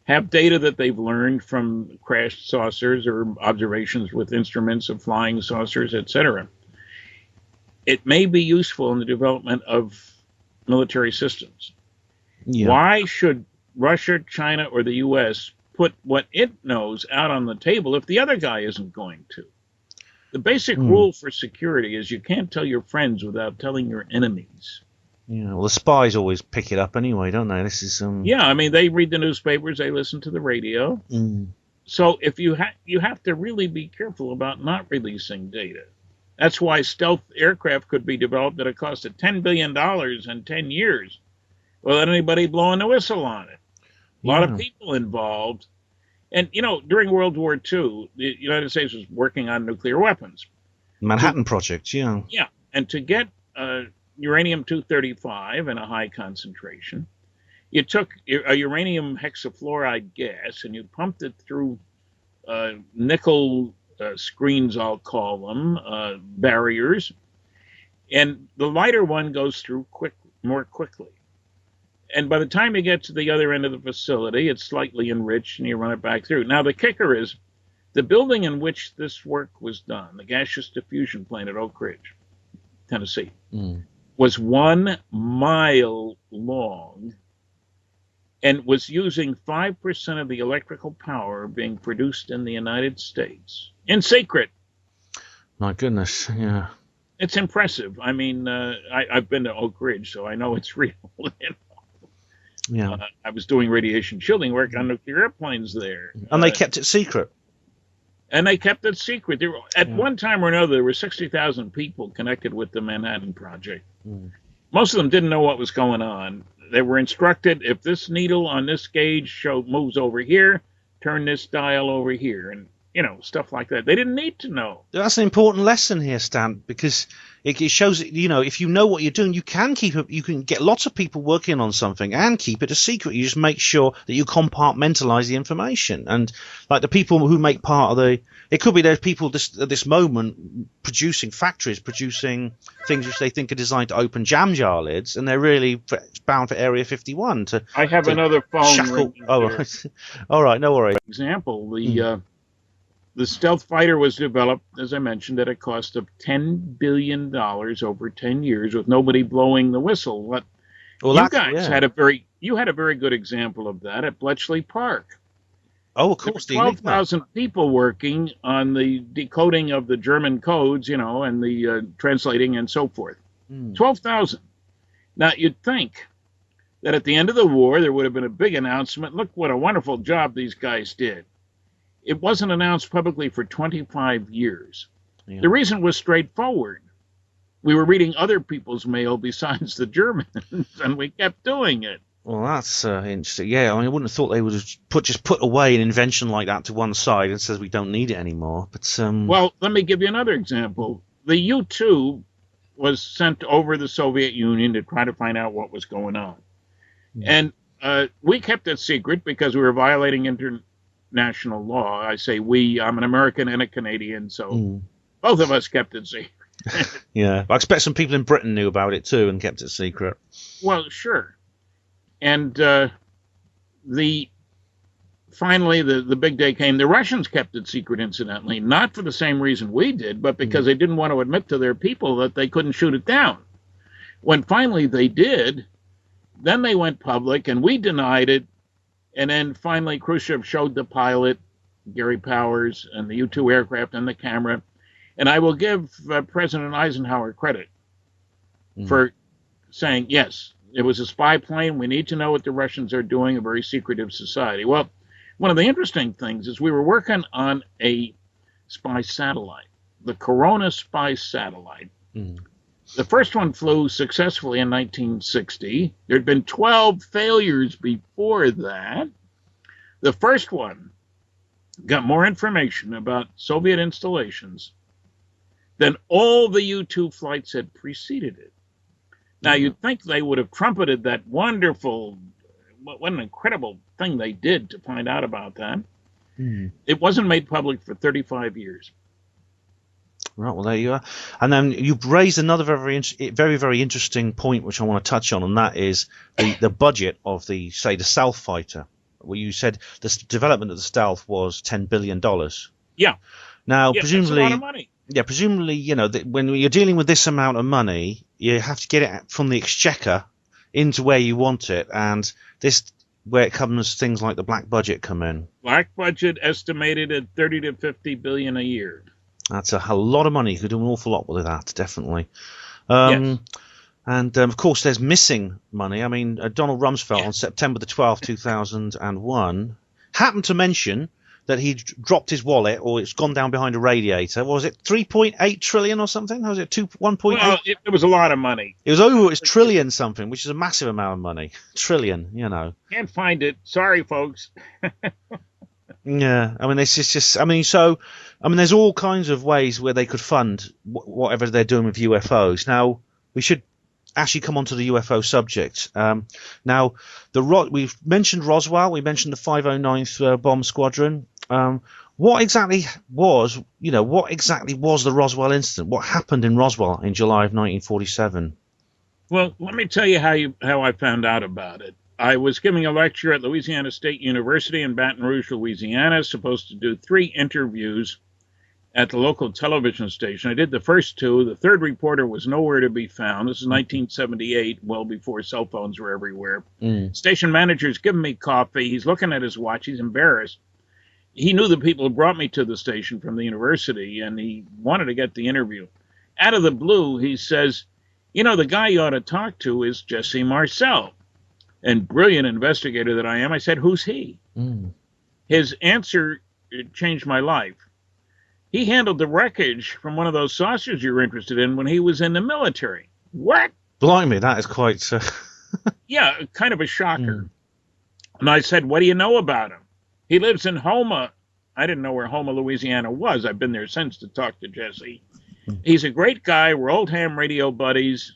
have data that they've learned from crashed saucers or observations with instruments of flying saucers, etc., it may be useful in the development of military systems. Yeah. Why should Russia, China, or the U.S. put what it knows out on the table if the other guy isn't going to? The basic rule for security is you can't tell your friends without telling your enemies. Yeah, well, the spies always pick it up anyway, don't they? This is Yeah, I mean, they read the newspapers, they listen to the radio. So if you have to really be careful about not releasing data. That's why stealth aircraft could be developed at a cost of $10 billion in 10 years without anybody blowing the whistle on it. A lot of people involved. And, you know, during World War II, the United States was working on nuclear weapons. Manhattan Project, yeah. Yeah, and to get uranium-235 in a high concentration, you took a uranium hexafluoride gas and you pumped it through nickel screens, I'll call them, barriers, and the lighter one goes through more quickly. And by the time you get to the other end of the facility, it's slightly enriched and you run it back through. Now, the kicker is the building in which this work was done, the gaseous diffusion plant at Oak Ridge, Tennessee, was 1 mile long and was using 5% of the electrical power being produced in the United States in secret. My goodness, yeah. It's impressive. I mean, I've been to Oak Ridge, so I know it's real. Yeah. I was doing radiation shielding work on nuclear airplanes there. And they kept it secret. And they kept it secret. At one time or another, there were 60,000 people connected with the Manhattan Project. Most of them didn't know what was going on. They were instructed, if this needle on this gauge moves over here, turn this dial over here, and, you know, stuff like that. They didn't need to know. That's an important lesson here, Stan, because it shows that, you know, if you know what you're doing, you can get lots of people working on something and keep it a secret. You just make sure that you compartmentalize the information. And like the people who make part of it could be there's people at this moment producing things which they think are designed to open jam jar lids, and they're really bound for Area 51 to. I have another phone ringing. Oh, right. All right, no worries. For example, the stealth fighter was developed, as I mentioned, at a cost of $10 billion over 10 years with nobody blowing the whistle. You guys had a very good example of that at Bletchley Park. Oh, of course. 12,000 people working on the decoding of the German codes, you know, and the translating and so forth. 12,000. Now, you'd think that at the end of the war, there would have been a big announcement. Look what a wonderful job these guys did. It wasn't announced publicly for 25 years. Yeah. The reason was straightforward. We were reading other people's mail besides the Germans, and we kept doing it. Well, that's interesting. Yeah, I mean, I wouldn't have thought they would have put away an invention like that to one side and says we don't need it anymore. But well, let me give you another example. The U-2 was sent over the Soviet Union to try to find out what was going on. And we kept it secret because we were violating international law. I say we, I'm an American and a Canadian, so both of us kept it secret. Yeah, I expect some people in Britain knew about it too and kept it secret. Well, sure. And finally, the big day came. The Russians kept it secret, incidentally, not for the same reason we did, but because they didn't want to admit to their people that they couldn't shoot it down. When finally they did, then they went public, and we denied it. And then finally Khrushchev showed the pilot, Gary Powers, and the U-2 aircraft and the camera. And I will give President Eisenhower credit for saying, yes, it was a spy plane. We need to know what the Russians are doing, a very secretive society. Well, one of the interesting things is we were working on a spy satellite, the Corona spy satellite. The first one flew successfully in 1960. There had been 12 failures before that. The first one got more information about Soviet installations than all the U-2 flights had preceded it. Now, you'd think they would have trumpeted that wonderful, what an incredible thing they did to find out about that. It wasn't made public for 35 years. Right, well, there you are. And then you've raised another very, very interesting point, which I want to touch on, and that is the budget of the Stealth fighter, where you said the development of the Stealth was $10 billion. Yeah. Now, yeah, presumably, that's a lot of money. Yeah, presumably, you know, when you're dealing with this amount of money, you have to get it from the exchequer into where you want it, and this where it comes things like the black budget come in. Black budget estimated at 30 to 50 billion a year. That's a lot of money. You could do an awful lot with that, definitely. Yes. And, of course, there's missing money. I mean, Donald Rumsfeld on September the 12th, 2001, happened to mention that he dropped his wallet, or it's gone down behind a radiator. What was it, 3.8 trillion or something? How was it, 1.8? Well, it was a lot of money. It was over, it's trillion something, which is a massive amount of money. Trillion, you know. Can't find it. Sorry, folks. Yeah, I mean, it's just, I mean, there's all kinds of ways where they could fund whatever they're doing with UFOs. Now, we should actually come on to the UFO subject. Now, we've mentioned Roswell, we mentioned the 509th Bomb Squadron. What exactly was the Roswell incident? What happened in Roswell in July of 1947? Well, let me tell you how I found out about it. I was giving a lecture at Louisiana State University in Baton Rouge, Louisiana, supposed to do 3 interviews at the local television station. I did the first 2. The third reporter was nowhere to be found. This is 1978, well before cell phones were everywhere. Station manager's giving me coffee. He's looking at his watch. He's embarrassed. He knew the people who brought me to the station from the university, and he wanted to get the interview. Out of the blue, he says, you know, the guy you ought to talk to is Jesse Marcel. And brilliant investigator that I am, I said, who's he? His answer changed my life. He handled the wreckage from one of those saucers you're interested in when he was in the military. What? Blimey, that is quite... Yeah, kind of a shocker. And I said, what do you know about him? He lives in Houma. I didn't know where Houma, Louisiana was. I've been there since to talk to Jesse. He's a great guy. We're old ham radio buddies.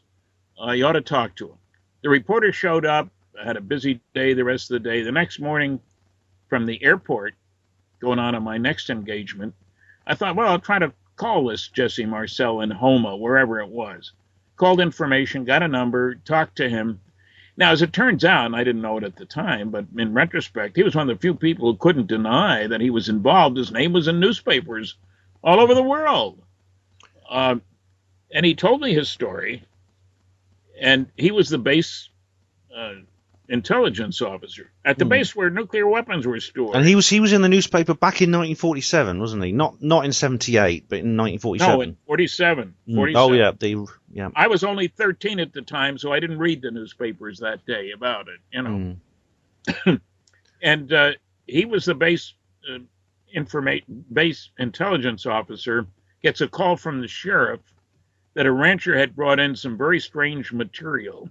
You ought to talk to him. The reporter showed up. I had a busy day the rest of the day. The next morning from the airport, going on my next engagement, I thought, well, I'll try to call this Jesse Marcel in Houma, wherever it was. Called information, got a number, talked to him. Now, as it turns out, and I didn't know it at the time, but in retrospect, he was one of the few people who couldn't deny that he was involved. His name was in newspapers all over the world. And he told me his story, and he was the base intelligence officer at the base where nuclear weapons were stored. And he was in the newspaper back in 1947, wasn't he? Not in 78, but in 1947. No, in 47. 47. Oh yeah, I was only 13 at the time, so I didn't read the newspapers that day about it, you know. And he was the base intelligence officer. Gets a call from the sheriff that a rancher had brought in some very strange material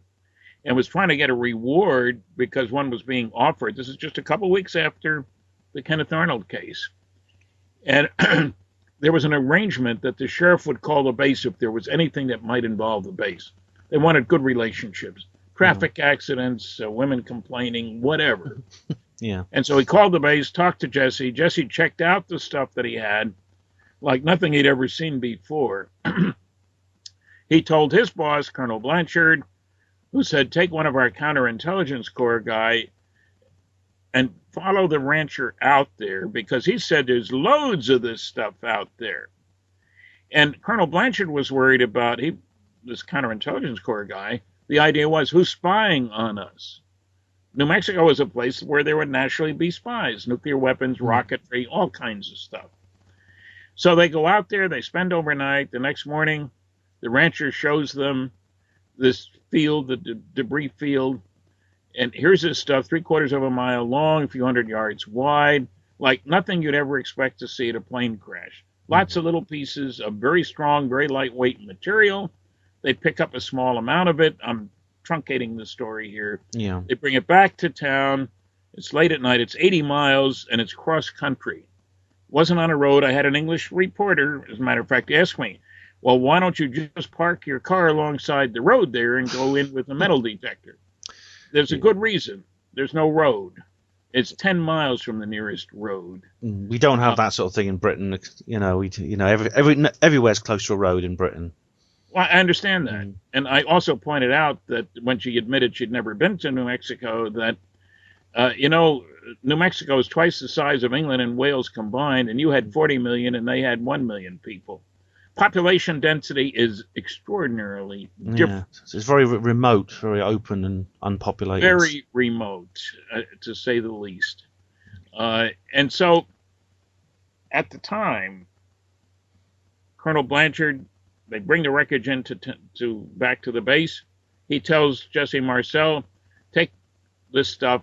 and was trying to get a reward because one was being offered. This is just a couple weeks after the Kenneth Arnold case. And there was an arrangement that the sheriff would call the base if there was anything that might involve the base. They wanted good relationships, traffic accidents, women complaining, whatever. Yeah. And so he called the base, talked to Jesse. Jesse checked out the stuff that he had, like nothing he'd ever seen before. He told his boss, Colonel Blanchard, who said, take one of our counterintelligence corps guy and follow the rancher out there, because he said there's loads of this stuff out there. And Colonel Blanchard was worried about, this counterintelligence corps guy, the idea was, who's spying on us? New Mexico is a place where there would naturally be spies, nuclear weapons, rocketry, all kinds of stuff. So they go out there, they spend overnight. The next morning, the rancher shows them this field, the debris field. And here's this stuff, 3/4 of a mile long, a few hundred yards wide, like nothing you'd ever expect to see at a plane crash. Lots of little pieces of very strong, very lightweight material. They pick up a small amount of it. I'm truncating the story here. Yeah. They bring it back to town. It's late at night. It's 80 miles, and it's cross country. Wasn't on a road. I had an English reporter, as a matter of fact, ask me, well, why don't you just park your car alongside the road there and go in with a metal detector? There's a good reason. There's no road. It's 10 miles from the nearest road. We don't have that sort of thing in Britain. Everywhere's close to a road in Britain. Well, I understand that. And I also pointed out that when she admitted she'd never been to New Mexico, that, New Mexico is twice the size of England and Wales combined, and you had 40 million and they had 1 million people. Population density is extraordinarily different. Yeah. It's very remote, very open and unpopulated. Very remote, to say the least. And so, at the time, Colonel Blanchard, they bring the wreckage to back to the base. He tells Jesse Marcel, take this stuff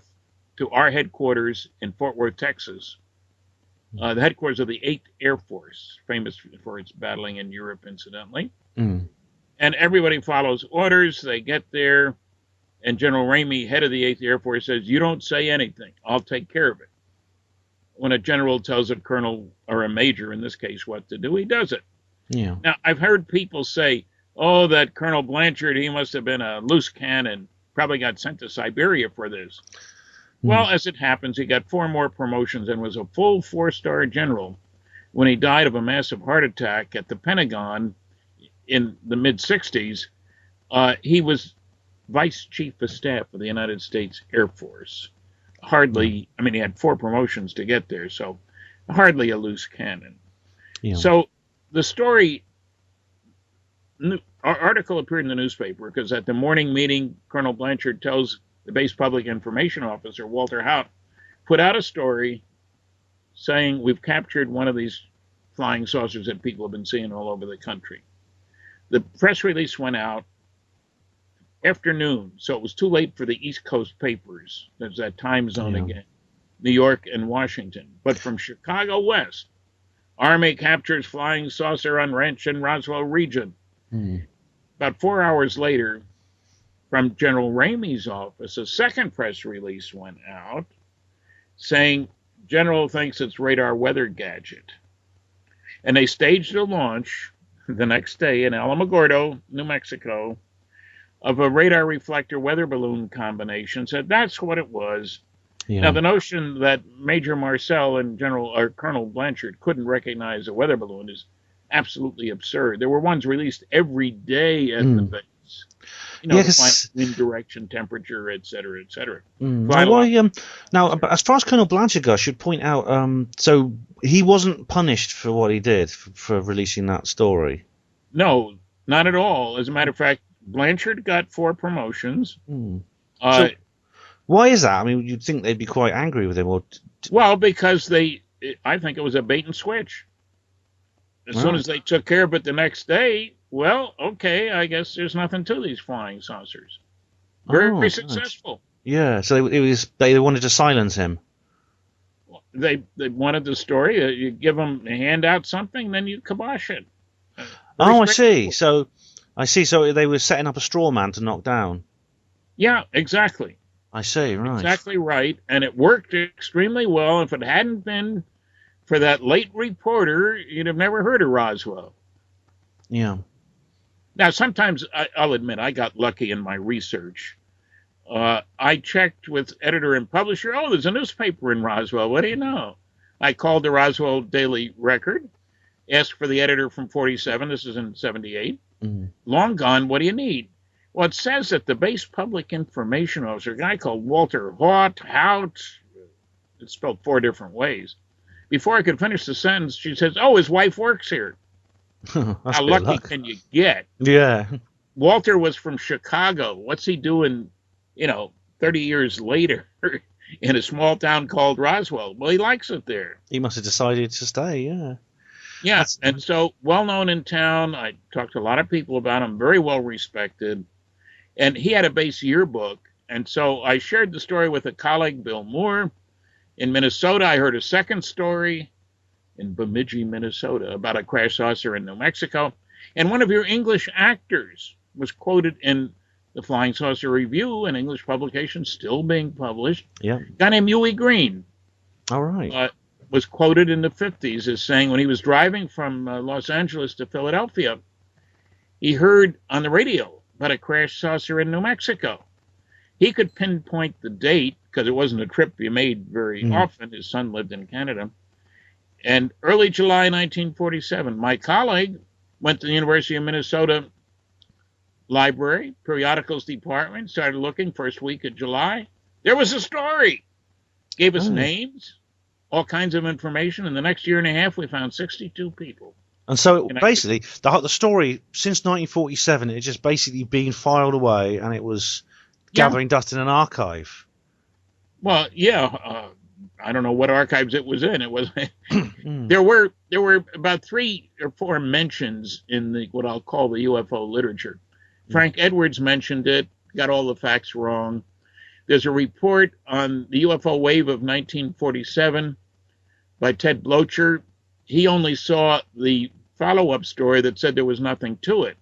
to our headquarters in Fort Worth, Texas. The headquarters of the 8th Air Force, famous for its battling in Europe, incidentally. And everybody follows orders. They get there, and General Ramey, head of the 8th Air Force, says, you don't say anything. I'll take care of it. When a general tells a colonel, or a major in this case, what to do, he does it. Yeah. Now, I've heard people say, oh, that Colonel Blanchard, he must have been a loose cannon, probably got sent to Siberia for this. Well, as it happens, he got 4 more promotions and was a full 4-star general when he died of a massive heart attack at the Pentagon in the mid-60s. He was Vice Chief of Staff of the United States Air Force. He had 4 promotions to get there, so hardly a loose cannon. Yeah. So the story, our article appeared in the newspaper because at the morning meeting, Colonel Blanchard tells the base public information officer, Walter Hout, put out a story saying we've captured one of these flying saucers that people have been seeing all over the country. The press release went out afternoon, so it was too late for the East Coast papers. There's that time zone again, New York and Washington. But from Chicago West, Army captures flying saucer on ranch in Roswell region. About 4 hours later, from General Ramey's office, a second press release went out saying, General thinks it's radar weather gadget. And they staged a launch the next day in Alamogordo, New Mexico, of a radar reflector weather balloon combination. Said that's what it was. Yeah. Now, the notion that Major Marcel and Colonel Blanchard couldn't recognize a weather balloon is absolutely absurd. There were ones released every day at the base. Wind direction, temperature, et cetera, et cetera. Now, as far as Colonel Blanchard goes, I should point out, so he wasn't punished for what he did for releasing that story. No, not at all. As a matter of fact, Blanchard got 4 promotions. So why is that? I mean, you'd think they'd be quite angry with him. Well, because I think it was a bait and switch. As soon as they took care of it the next day, well, okay, I guess there's nothing to these flying saucers. Very successful. Yeah, so they wanted to silence him. They wanted the story. You give them, hand out something, then you kibosh it. I see. So they were setting up a straw man to knock down. Yeah, exactly. I see, right. Exactly right. And it worked extremely well. If it hadn't been for that late reporter, you'd have never heard of Roswell. Yeah. Now, sometimes, I'll admit, I got lucky in my research. I checked with editor and publisher. Oh, there's a newspaper in Roswell. What do you know? I called the Roswell Daily Record, asked for the editor from 47. This is in 78. Long gone. What do you need? Well, it says that the base public information officer, a guy called Walter Hout, it's spelled 4 different ways. Before I could finish the sentence, she says, "Oh, his wife works here." How lucky can you get? Yeah. Walter was from Chicago. What's he doing, 30 years later in a small town called Roswell? Well, he likes it there. He must have decided to stay, yeah. Yeah, and so well-known in town. I talked to a lot of people about him, very well-respected. And he had a base yearbook. And so I shared the story with a colleague, Bill Moore. In Minnesota, I heard a second story in Bemidji, Minnesota, about a crash saucer in New Mexico. And one of your English actors was quoted in the Flying Saucer Review, an English publication still being published. Yeah. A guy named Huey Green. All right. Was quoted in the 50s as saying when he was driving from Los Angeles to Philadelphia, he heard on the radio about a crash saucer in New Mexico. He could pinpoint the date because it wasn't a trip you made very often. His son lived in Canada. And early July 1947, my colleague went to the University of Minnesota Library, Periodicals Department, started looking first week of July. There was a story. Gave us names, all kinds of information. In the next year and a half, we found 62 people. And so basically, the story, since 1947, it just basically been filed away and it was gathering dust in an archive. Well, yeah. I don't know what archives it was in. It was there were about 3 or 4 mentions in the what I'll call the UFO literature. Frank Edwards mentioned it, got all the facts wrong. There's a report on the UFO wave of 1947 by Ted Blocher. He only saw the follow-up story that said there was nothing to it.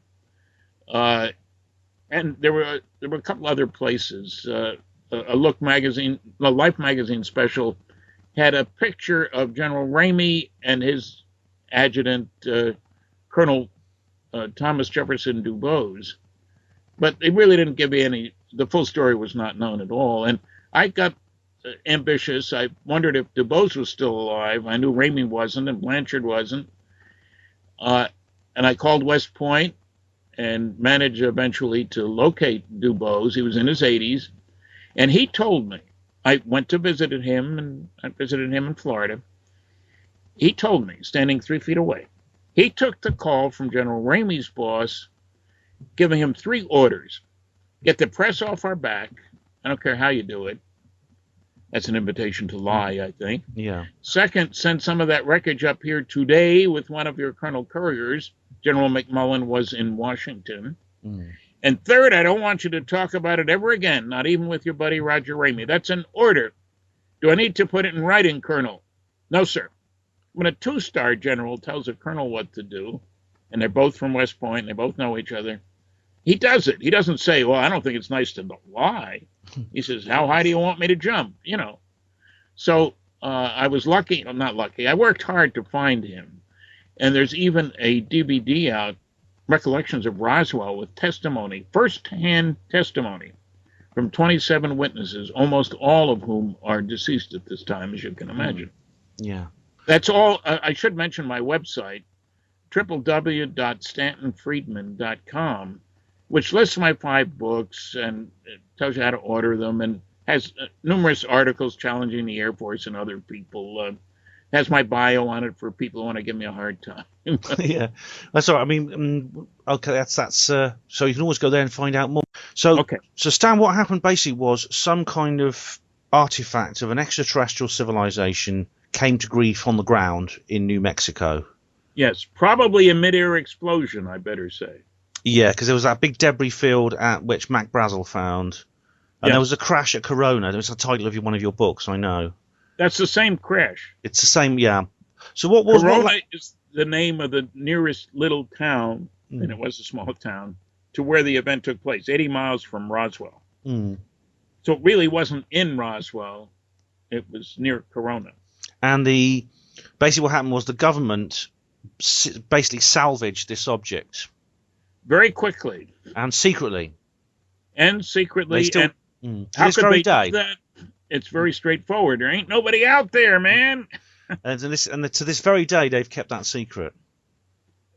And there were a couple other places. A Look magazine, a Life magazine special had a picture of General Ramey and his adjutant, Colonel Thomas Jefferson Dubose. But they really didn't give me the full story was not known at all. And I got ambitious. I wondered if Dubose was still alive. I knew Ramey wasn't and Blanchard wasn't. And I called West Point and managed eventually to locate Dubose. He was in his 80s. And he told me, I went to visit him, and I visited him in Florida. He told me, standing 3 feet away, he took the call from General Ramey's boss, giving him 3 orders. Get the press off our back. I don't care how you do it. That's an invitation to lie, I think. Yeah. Second, send some of that wreckage up here today with one of your Colonel Couriers. General McMullen was in Washington. And third, I don't want you to talk about it ever again, not even with your buddy Roger Ramey. That's an order. Do I need to put it in writing, Colonel? No, sir. When a 2-star general tells a colonel what to do, and they're both from West Point, and they both know each other, he does it. He doesn't say, well, I don't think it's nice to lie. He says, how high do you want me to jump? So I was lucky. I'm not lucky. I worked hard to find him. And there's even a DVD out, Recollections of Roswell, with testimony, first-hand testimony from 27 witnesses, almost all of whom are deceased at this time, as you can imagine. Yeah. That's all. I should mention my website, www.stantonfriedman.com, which lists my 5 books and it tells you how to order them and has numerous articles challenging the Air Force and other people. Has my bio on it for people who want to give me a hard time. Yeah, that's all right. I mean, okay, that's so you can always go there and find out more. So, So Stan, what happened basically was some kind of artifact of an extraterrestrial civilization came to grief on the ground in New Mexico. Yes, probably a mid-air explosion, I better say. Yeah, because there was that big debris field at which Mac Brazel found, and there was a crash at Corona. There was the title of one of your books, I know. That's the same crash. It's the same, yeah. So what was Corona is the name of the nearest little town, and it was a small town, to where the event took place, 80 miles from Roswell. So it really wasn't in Roswell. It was near Corona. And basically what happened was the government basically salvaged this object. Very quickly. And secretly. And secretly. Still, how could they do that? It's very straightforward. There ain't nobody out there, man. and to this very day, they've kept that secret.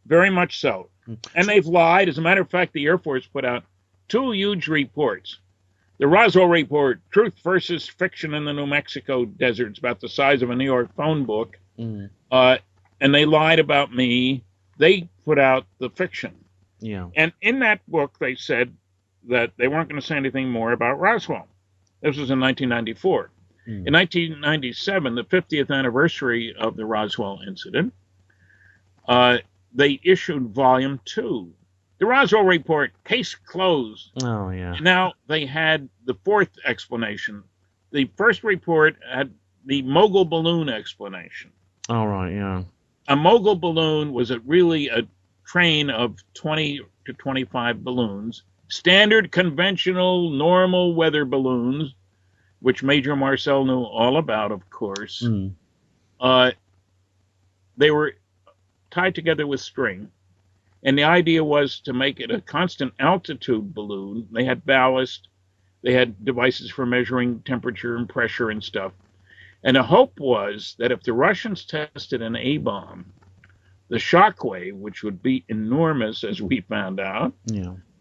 Very much so. And they've lied. As a matter of fact, the Air Force put out 2 huge reports. The Roswell Report, Truth versus Fiction in the New Mexico Deserts, about the size of a New York phone book. And they lied about me. They put out the fiction. Yeah. And in that book, they said that they weren't going to say anything more about Roswell. This was in 1994. In 1997, the 50th anniversary of the Roswell incident, they issued Volume 2. The Roswell Report, case closed. Oh, yeah. Now they had the fourth explanation. The first report had the mogul balloon explanation. All right, yeah. A mogul balloon was really a train of 20 to 25 balloons, standard, conventional, normal weather balloons, which Major Marcel knew all about, of course. They were tied together with string. And the idea was to make it a constant altitude balloon. They had ballast. They had devices for measuring temperature and pressure and stuff. And the hope was that if the Russians tested an A-bomb, the shock wave, which would be enormous, as we found out,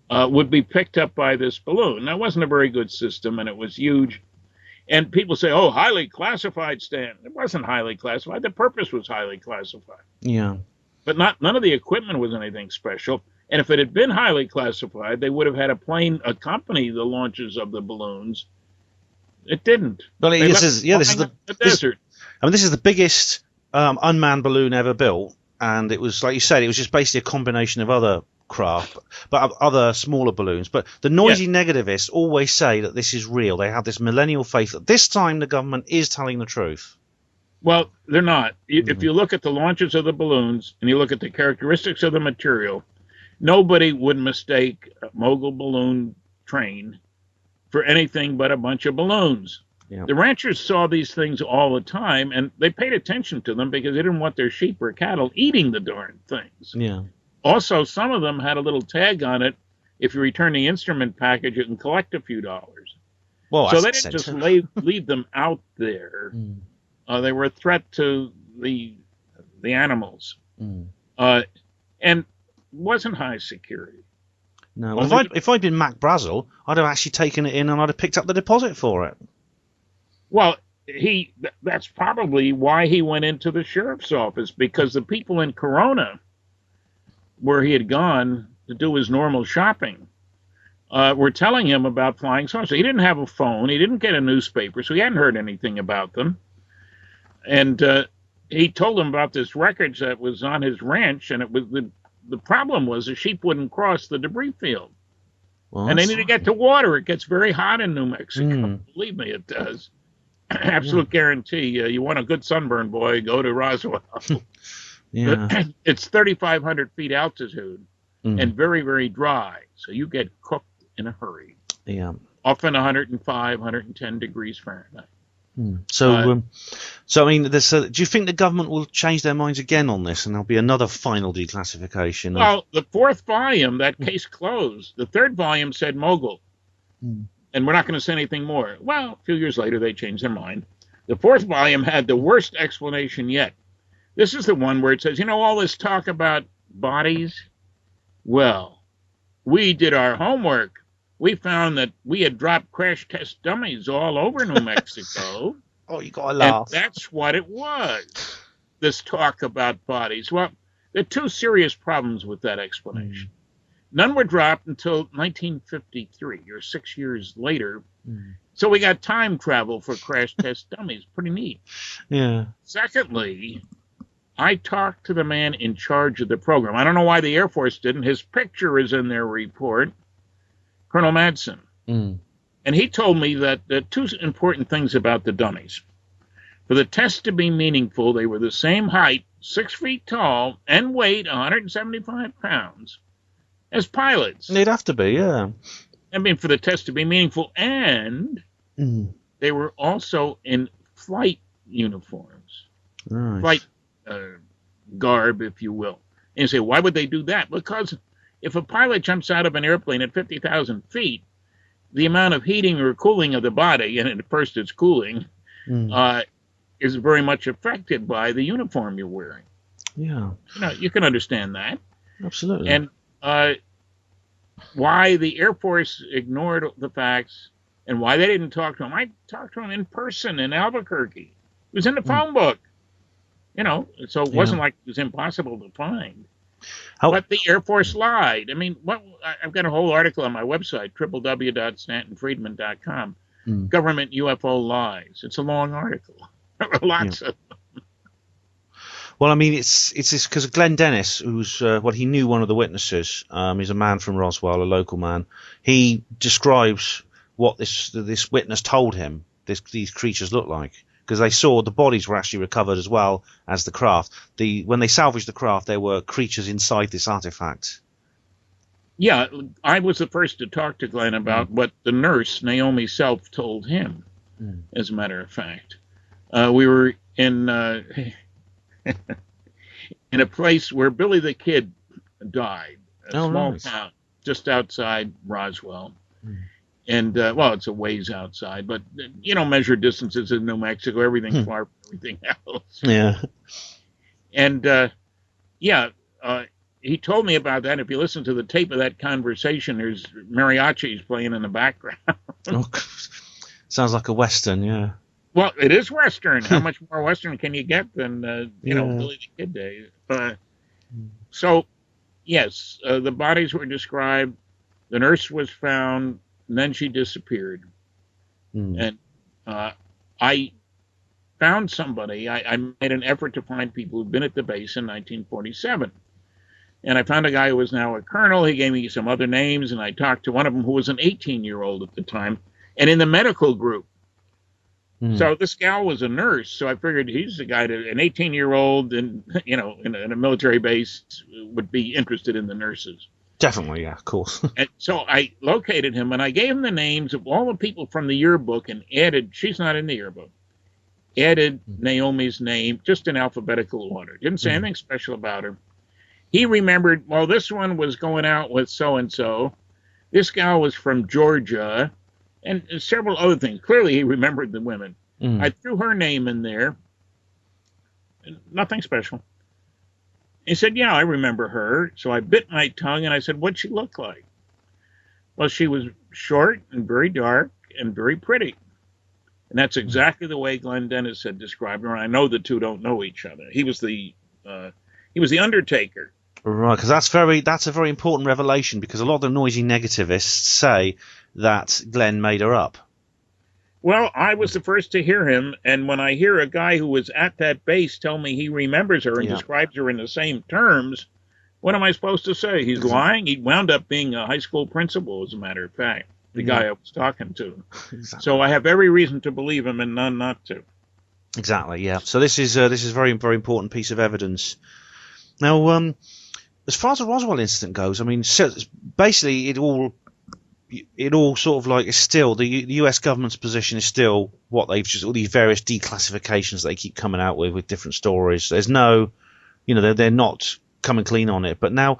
would be picked up by this balloon. That wasn't a very good system, and it was huge. And people say, oh, highly classified, Stan. It wasn't highly classified. The purpose was highly classified. Yeah. But none of the equipment was anything special. And if it had been highly classified, they would have had a plane accompany the launches of the balloons. It didn't. Well, this is the desert. This is the biggest unmanned balloon ever built, and it was, like you said, it was just basically a combination of other craft, but other smaller balloons. But the noisy negativists always say that this is real. They have this millennial faith that this time the government is telling the truth. Well, they're not. If you look at the launches of the balloons and you look at the characteristics of the material, nobody would mistake a mogul balloon train for anything but a bunch of balloons. Yeah. The ranchers saw these things all the time, and they paid attention to them because they didn't want their sheep or cattle eating the darn things. Yeah. Also, some of them had a little tag on it. If you return the instrument package, you can collect a few dollars. Well, so they didn't just leave them out there. They were a threat to the animals, and wasn't high security. No, well, if I'd been Mac Brazel, I'd have actually taken it in and I'd have picked up the deposit for it. Well, that's probably why he went into the sheriff's office, because the people in Corona, where he had gone to do his normal shopping, were telling him about flying saucers. He didn't have a phone. He didn't get a newspaper, so he hadn't heard anything about them. And he told them about this wreckage that was on his ranch, and it was the problem was the sheep wouldn't cross the debris field. Well, and they need to get to water. It gets very hot in New Mexico. Believe me, it does. Absolute guarantee. You want a good sunburn, boy, go to Roswell. It's 3,500 feet altitude and very, very dry. So you get cooked in a hurry. Yeah. Often 105, 110 degrees Fahrenheit. So I mean, do you think the government will change their minds again on this, and there'll be another final declassification? Well, the fourth volume, that case closed. The third volume said mogul, and we're not going to say anything more. Well, a few years later, they changed their mind. The fourth volume had the worst explanation yet. This is the one where it says, all this talk about bodies? Well, we did our homework. We found that we had dropped crash test dummies all over New Mexico. Oh, you got to laugh. And that's what it was, this talk about bodies. Well, there are two serious problems with that explanation. None were dropped until 1953, or 6 years later. So we got time travel for crash test dummies. Pretty neat. Yeah. Secondly, I talked to the man in charge of the program. I don't know why the Air Force didn't. His picture is in their report. Colonel Madsen. And he told me that there are two important things about the dummies. For the test to be meaningful, they were the same height, 6 feet tall, and weight 175 pounds as pilots. They'd have to be, yeah. I mean, for the test to be meaningful, and they were also in flight uniforms, flight garb, if you will. And you say, why would they do that? Because if a pilot jumps out of an airplane at 50,000 feet, the amount of heating or cooling of the body, and at first it's cooling, is very much affected by the uniform you're wearing. Yeah. You can understand that. Absolutely. And why the Air Force ignored the facts And why they didn't talk to him, I talked to him in person in Albuquerque. It was in the phone book. So it wasn't like it was impossible to find. But the Air Force lied. I mean, I've got a whole article on my website, www.stantonfriedman.com. Government UFO lies. It's a long article. Lots of them. Well, I mean, it's because Glenn Dennis, who's he knew one of the witnesses. He's a man from Roswell, a local man. He describes what this witness told him these creatures look like, because they saw the bodies were actually recovered as well as the craft. When they salvaged the craft, there were creatures inside this artifact. Yeah, I was the first to talk to Glenn about what the nurse, Naomi Self, told him, as a matter of fact. We were in in a place where Billy the Kid died, a small town just outside Roswell. And, it's a ways outside, but you don't measure distances in New Mexico. Everything's far from everything else. Yeah. And, he told me about that. If you listen to the tape of that conversation, there's mariachis playing in the background. Sounds like a Western, yeah. Well, it is Western. How much more Western can you get than, Billy the Kid days? So, yes, the bodies were described. The nurse was found, and then she disappeared. And I found somebody. I made an effort to find people who'd been at the base in 1947. And I found a guy who was now a colonel. He gave me some other names, and I talked to one of them who was an 18-year-old at the time, and in the medical group. So this gal was a nurse, so I figured he's the guy that an 18-year-old in a military base would be interested in the nurses. Definitely, yeah, of course. And so I located him, and I gave him the names of all the people from the yearbook and added, she's not in the yearbook, added Naomi's name just in alphabetical order. Didn't say anything special about her. He remembered, well, this one was going out with so-and-so. This gal was from Georgia, and several other things. Clearly, he remembered the women. I threw her name in there. Nothing special. He said, yeah, I remember her. So I bit my tongue, and I said, what'd she look like? Well, she was short and very dark and very pretty. And that's exactly the way Glenn Dennis had described her. And I know the two don't know each other. He was the Undertaker. Right, because that's a very important revelation, because a lot of the noisy negativists say that Glenn made her up. Well, I was the first to hear him, and when I hear a guy who was at that base tell me he remembers her and describes her in the same terms, what am I supposed to say? He's lying? He wound up being a high school principal, as a matter of fact, the guy I was talking to. Exactly. So I have every reason to believe him and none not to. Exactly, yeah. So this is a very, very important piece of evidence. Now, as far as the Roswell incident goes, I mean, so basically it all sort of like is still the U.S. government's position is still what they've just all these various declassifications they keep coming out with different stories. There's no, they're not coming clean on it. But now,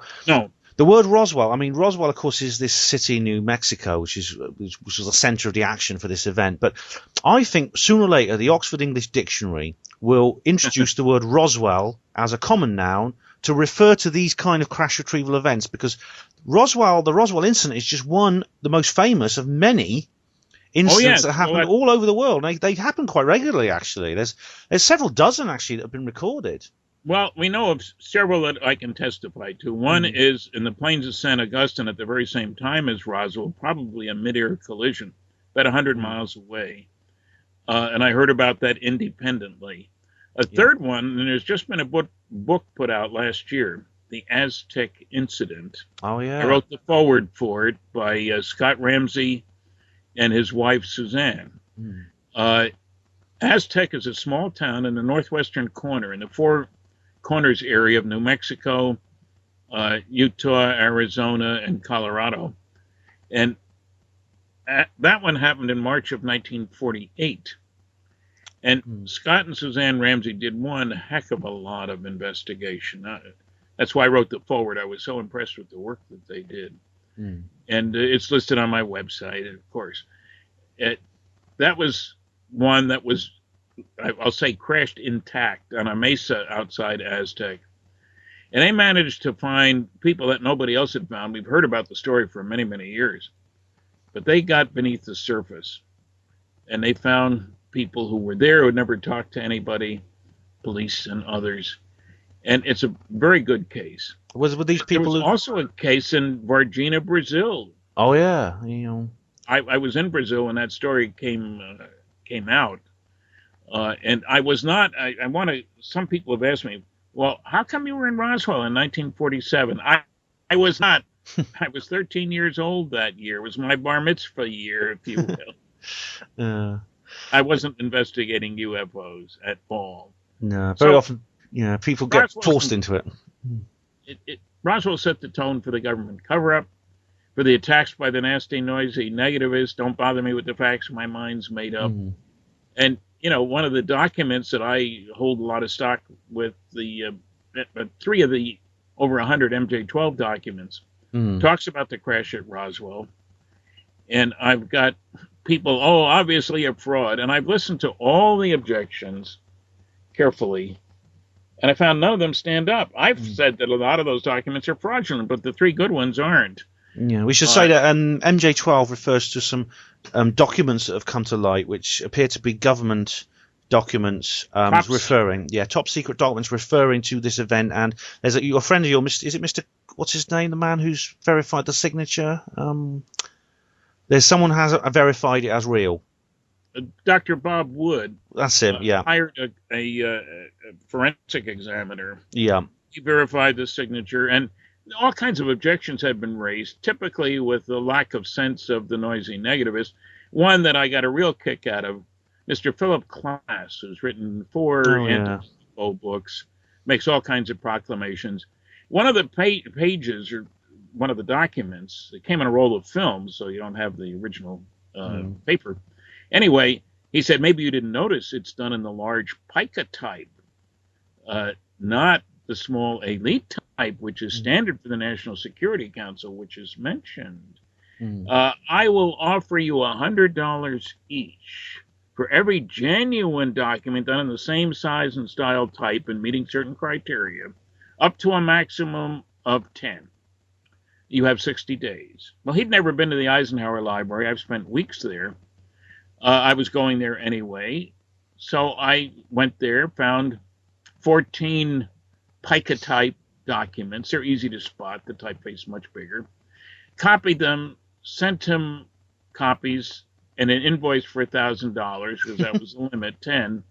the word Roswell. I mean, Roswell, of course, is this city in New Mexico, which was the center of the action for this event. But I think sooner or later the Oxford English Dictionary will introduce the word Roswell as a common noun to refer to these kind of crash retrieval events, because the Roswell incident is just the most famous of many incidents that happen all over the world. They happen quite regularly, actually. There's several dozen, actually, that have been recorded. Well, we know of several that I can testify to. One is in the plains of San Augustine at the very same time as Roswell, probably a mid-air collision, about 100 miles away. And I heard about that independently. A third one, and there's just been a book put out last year, The Aztec Incident. Oh, yeah. I wrote the foreword for it by Scott Ramsey and his wife, Suzanne. Aztec is a small town in the northwestern corner, in the Four Corners area of New Mexico, Utah, Arizona, and Colorado. And that one happened in March of 1948. And Scott and Suzanne Ramsey did one heck of a lot of investigation. That's why I wrote the foreword. I was so impressed with the work that they did. And it's listed on my website, of course. That was one that was, I'll say, crashed intact on a mesa outside Aztec. And they managed to find people that nobody else had found. We've heard about the story for many, many years. But they got beneath the surface, and they found people who were there who had never talked to anybody, police and others. And it's a very good case. Were these people? There was also a case in Varginha, Brazil. Oh yeah, I was in Brazil when that story came out, and I was not. I want to. Some people have asked me, well, how come you were in Roswell in 1947? I was not. I was 13 years old that year. It was my bar mitzvah year, if you will. I wasn't investigating UFOs at all. No, very often, people get Roswell forced into it. Roswell set the tone for the government cover-up, for the attacks by the nasty, noisy negativists. Don't bother me with the facts. My mind's made up. And, one of the documents that I hold a lot of stock with, the 3 of the over 100 MJ-12 documents, talks about the crash at Roswell. And I've got people, obviously a fraud. And I've listened to all the objections carefully, and I found none of them stand up. I've said that a lot of those documents are fraudulent, but the 3 good ones aren't. Yeah, we should say that MJ-12 refers to some documents that have come to light, which appear to be government documents top secret documents referring to this event. And there's a friend of yours, is it Mr. What's his name? The man who's verified the signature. There's someone has verified it as real. Dr. Bob Wood. That's him. Yeah. Hired a forensic examiner. Yeah. He verified the signature, and all kinds of objections have been raised, typically with the lack of sense of the noisy negativist. One that I got a real kick out of, Mr. Philip Klass, who's written 4 anti-UFO books, makes all kinds of proclamations. One of the pages, or one of the documents, it came in a roll of film, so you don't have the original paper. Anyway, he said, maybe you didn't notice it's done in the large pica type, not the small elite type, which is standard for the National Security Council, which is mentioned. I will offer you $100 each for every genuine document done in the same size and style type and meeting certain criteria, up to a maximum of 10. You have 60 days. Well, he'd never been to the Eisenhower Library. I've spent weeks there. I was going there anyway. So I went there, found 14 pica type documents. They're easy to spot. The typeface is much bigger. Copied them, sent him copies and an invoice for $1,000 because that was the limit, 10.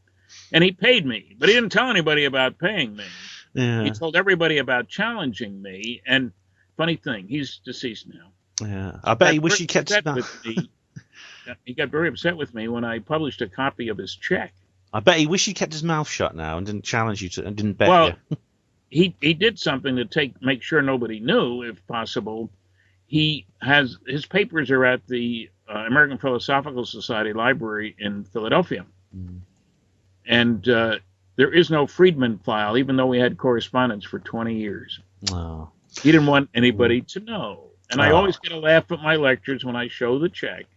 And he paid me, but he didn't tell anybody about paying me. Yeah. He told everybody about challenging me. And funny thing, he's deceased now. Yeah, I bet he wish he kept his mouth. He got very upset with me when I published a copy of his check. I bet he wish he kept his mouth shut now and didn't challenge you and didn't bet you. He did something to make sure nobody knew, if possible. He has his papers are at the American Philosophical Society Library in Philadelphia, and there is no Friedman file, even though we had correspondence for 20 years. Oh. He didn't want anybody to know. And I always get a laugh at my lectures when I show the check.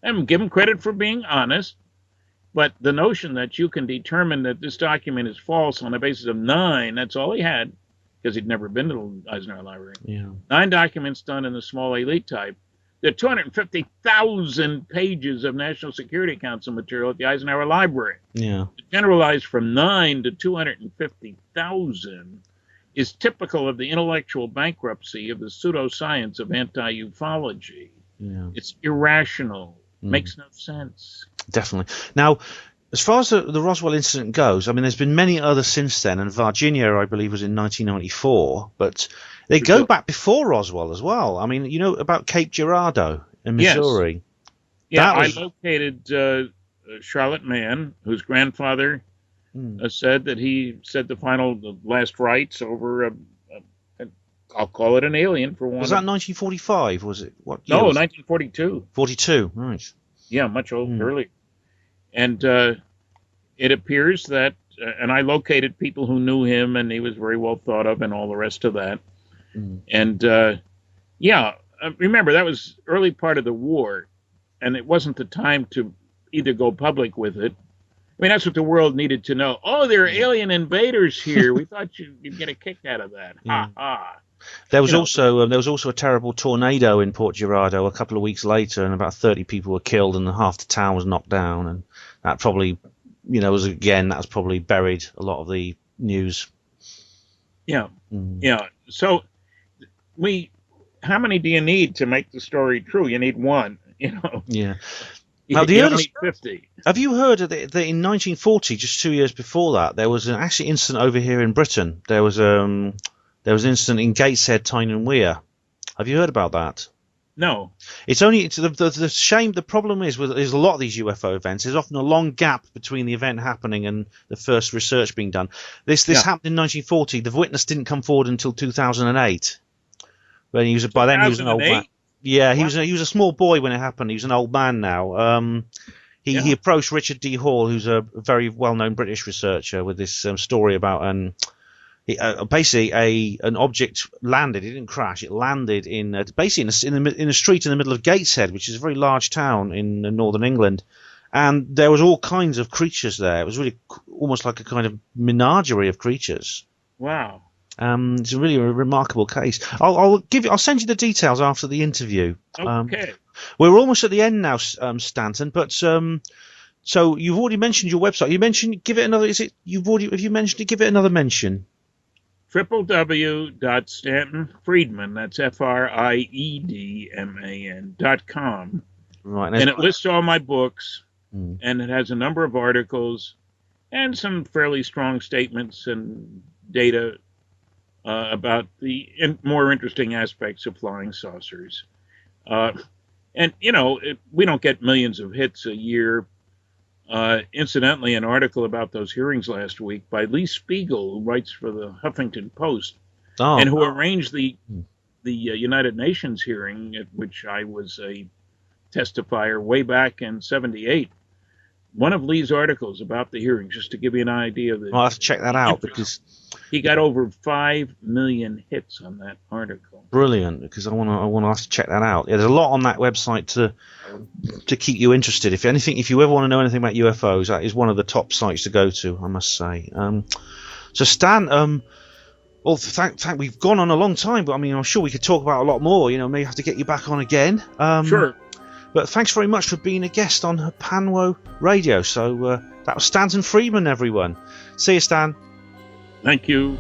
And give him credit for being honest. But the notion that you can determine that this document is false on the basis of 9, that's all he had, because he'd never been to the Eisenhower Library. Yeah. 9 documents done in the small elite type. There are 250,000 pages of National Security Council material at the Eisenhower Library. Yeah. Generalized from 9 to 250,000 is typical of the intellectual bankruptcy of the pseudoscience of anti-ufology. Yeah. It's irrational. Makes no sense. Definitely. Now, as far as the Roswell incident goes, I mean, there's been many others since then, and Varginha, I believe, was in 1994, but they go back before Roswell as well. I mean, you know about Cape Girardeau in Missouri? Yes. Yeah, I located Charlotte Mann, whose grandfather said that he said the last rites over I'll call it an alien for one. Was that 1945? Was it? What? No, 1942. 42. Right. Yeah, much earlier. And it appears that, and I located people who knew him, and he was very well thought of, and all the rest of that. And remember that was early part of the war, and it wasn't the time to either go public with it. I mean, that's what the world needed to know. Oh, there are alien invaders here. We thought you'd get a kick out of that. Ha ha. There was also a terrible tornado in Port Girardeau a couple of weeks later, and about 30 people were killed, and half the town was knocked down. And that probably, was probably buried a lot of the news. Yeah, yeah. So, how many do you need to make the story true? You need one. Yeah. Now, you don't need 50. Have you heard that in 1940, just 2 years before that, there was an actually incident over here in Britain? There was an incident in Gateshead, Tyne and Wear. Have you heard about that? No. It's the shame. The problem is there's a lot of these UFO events. There's often a long gap between the event happening and the first research being done. This happened in 1940. The witness didn't come forward until 2008. When he was by then he was an old man. Yeah, he was a small boy when it happened. He was an old man now. He approached Richard D. Hall, who's a very well-known British researcher, with this story about basically an object landed. It didn't crash. It landed in a street in the middle of Gateshead, which is a very large town in northern England, and there was all kinds of creatures there. It was really almost like a kind of menagerie of creatures. Wow. It's a really remarkable case. I'll send you the details after the interview. Okay. We're almost at the end now, Stanton. But so you've already mentioned your website. You mentioned give it another. Have you mentioned to give it another mention? www.stantonfriedman. That's FRIEDMAN.com. Right. And it lists all my books, and it has a number of articles and some fairly strong statements and data about the more interesting aspects of flying saucers. And, we don't get millions of hits a year. Incidentally, an article about those hearings last week by Lee Spiegel, who writes for the Huffington Post, and who arranged the United Nations hearing at which I was a testifier way back in '78. One of Lee's articles about the hearings, just to give you an idea of I'll have to check that out because he got over 5 million hits on that article. Brilliant, because I want to have to check that out. Yeah, there's a lot on that website to keep you interested. If you ever want to know anything about UFOs, that is one of the top sites to go to, I must say. So Stan, we've gone on a long time, but I mean, I'm sure we could talk about a lot more. May have to get you back on again. Sure. But thanks very much for being a guest on HPANWO Radio. So that was Stanton Friedman, everyone. See you, Stan. Thank you.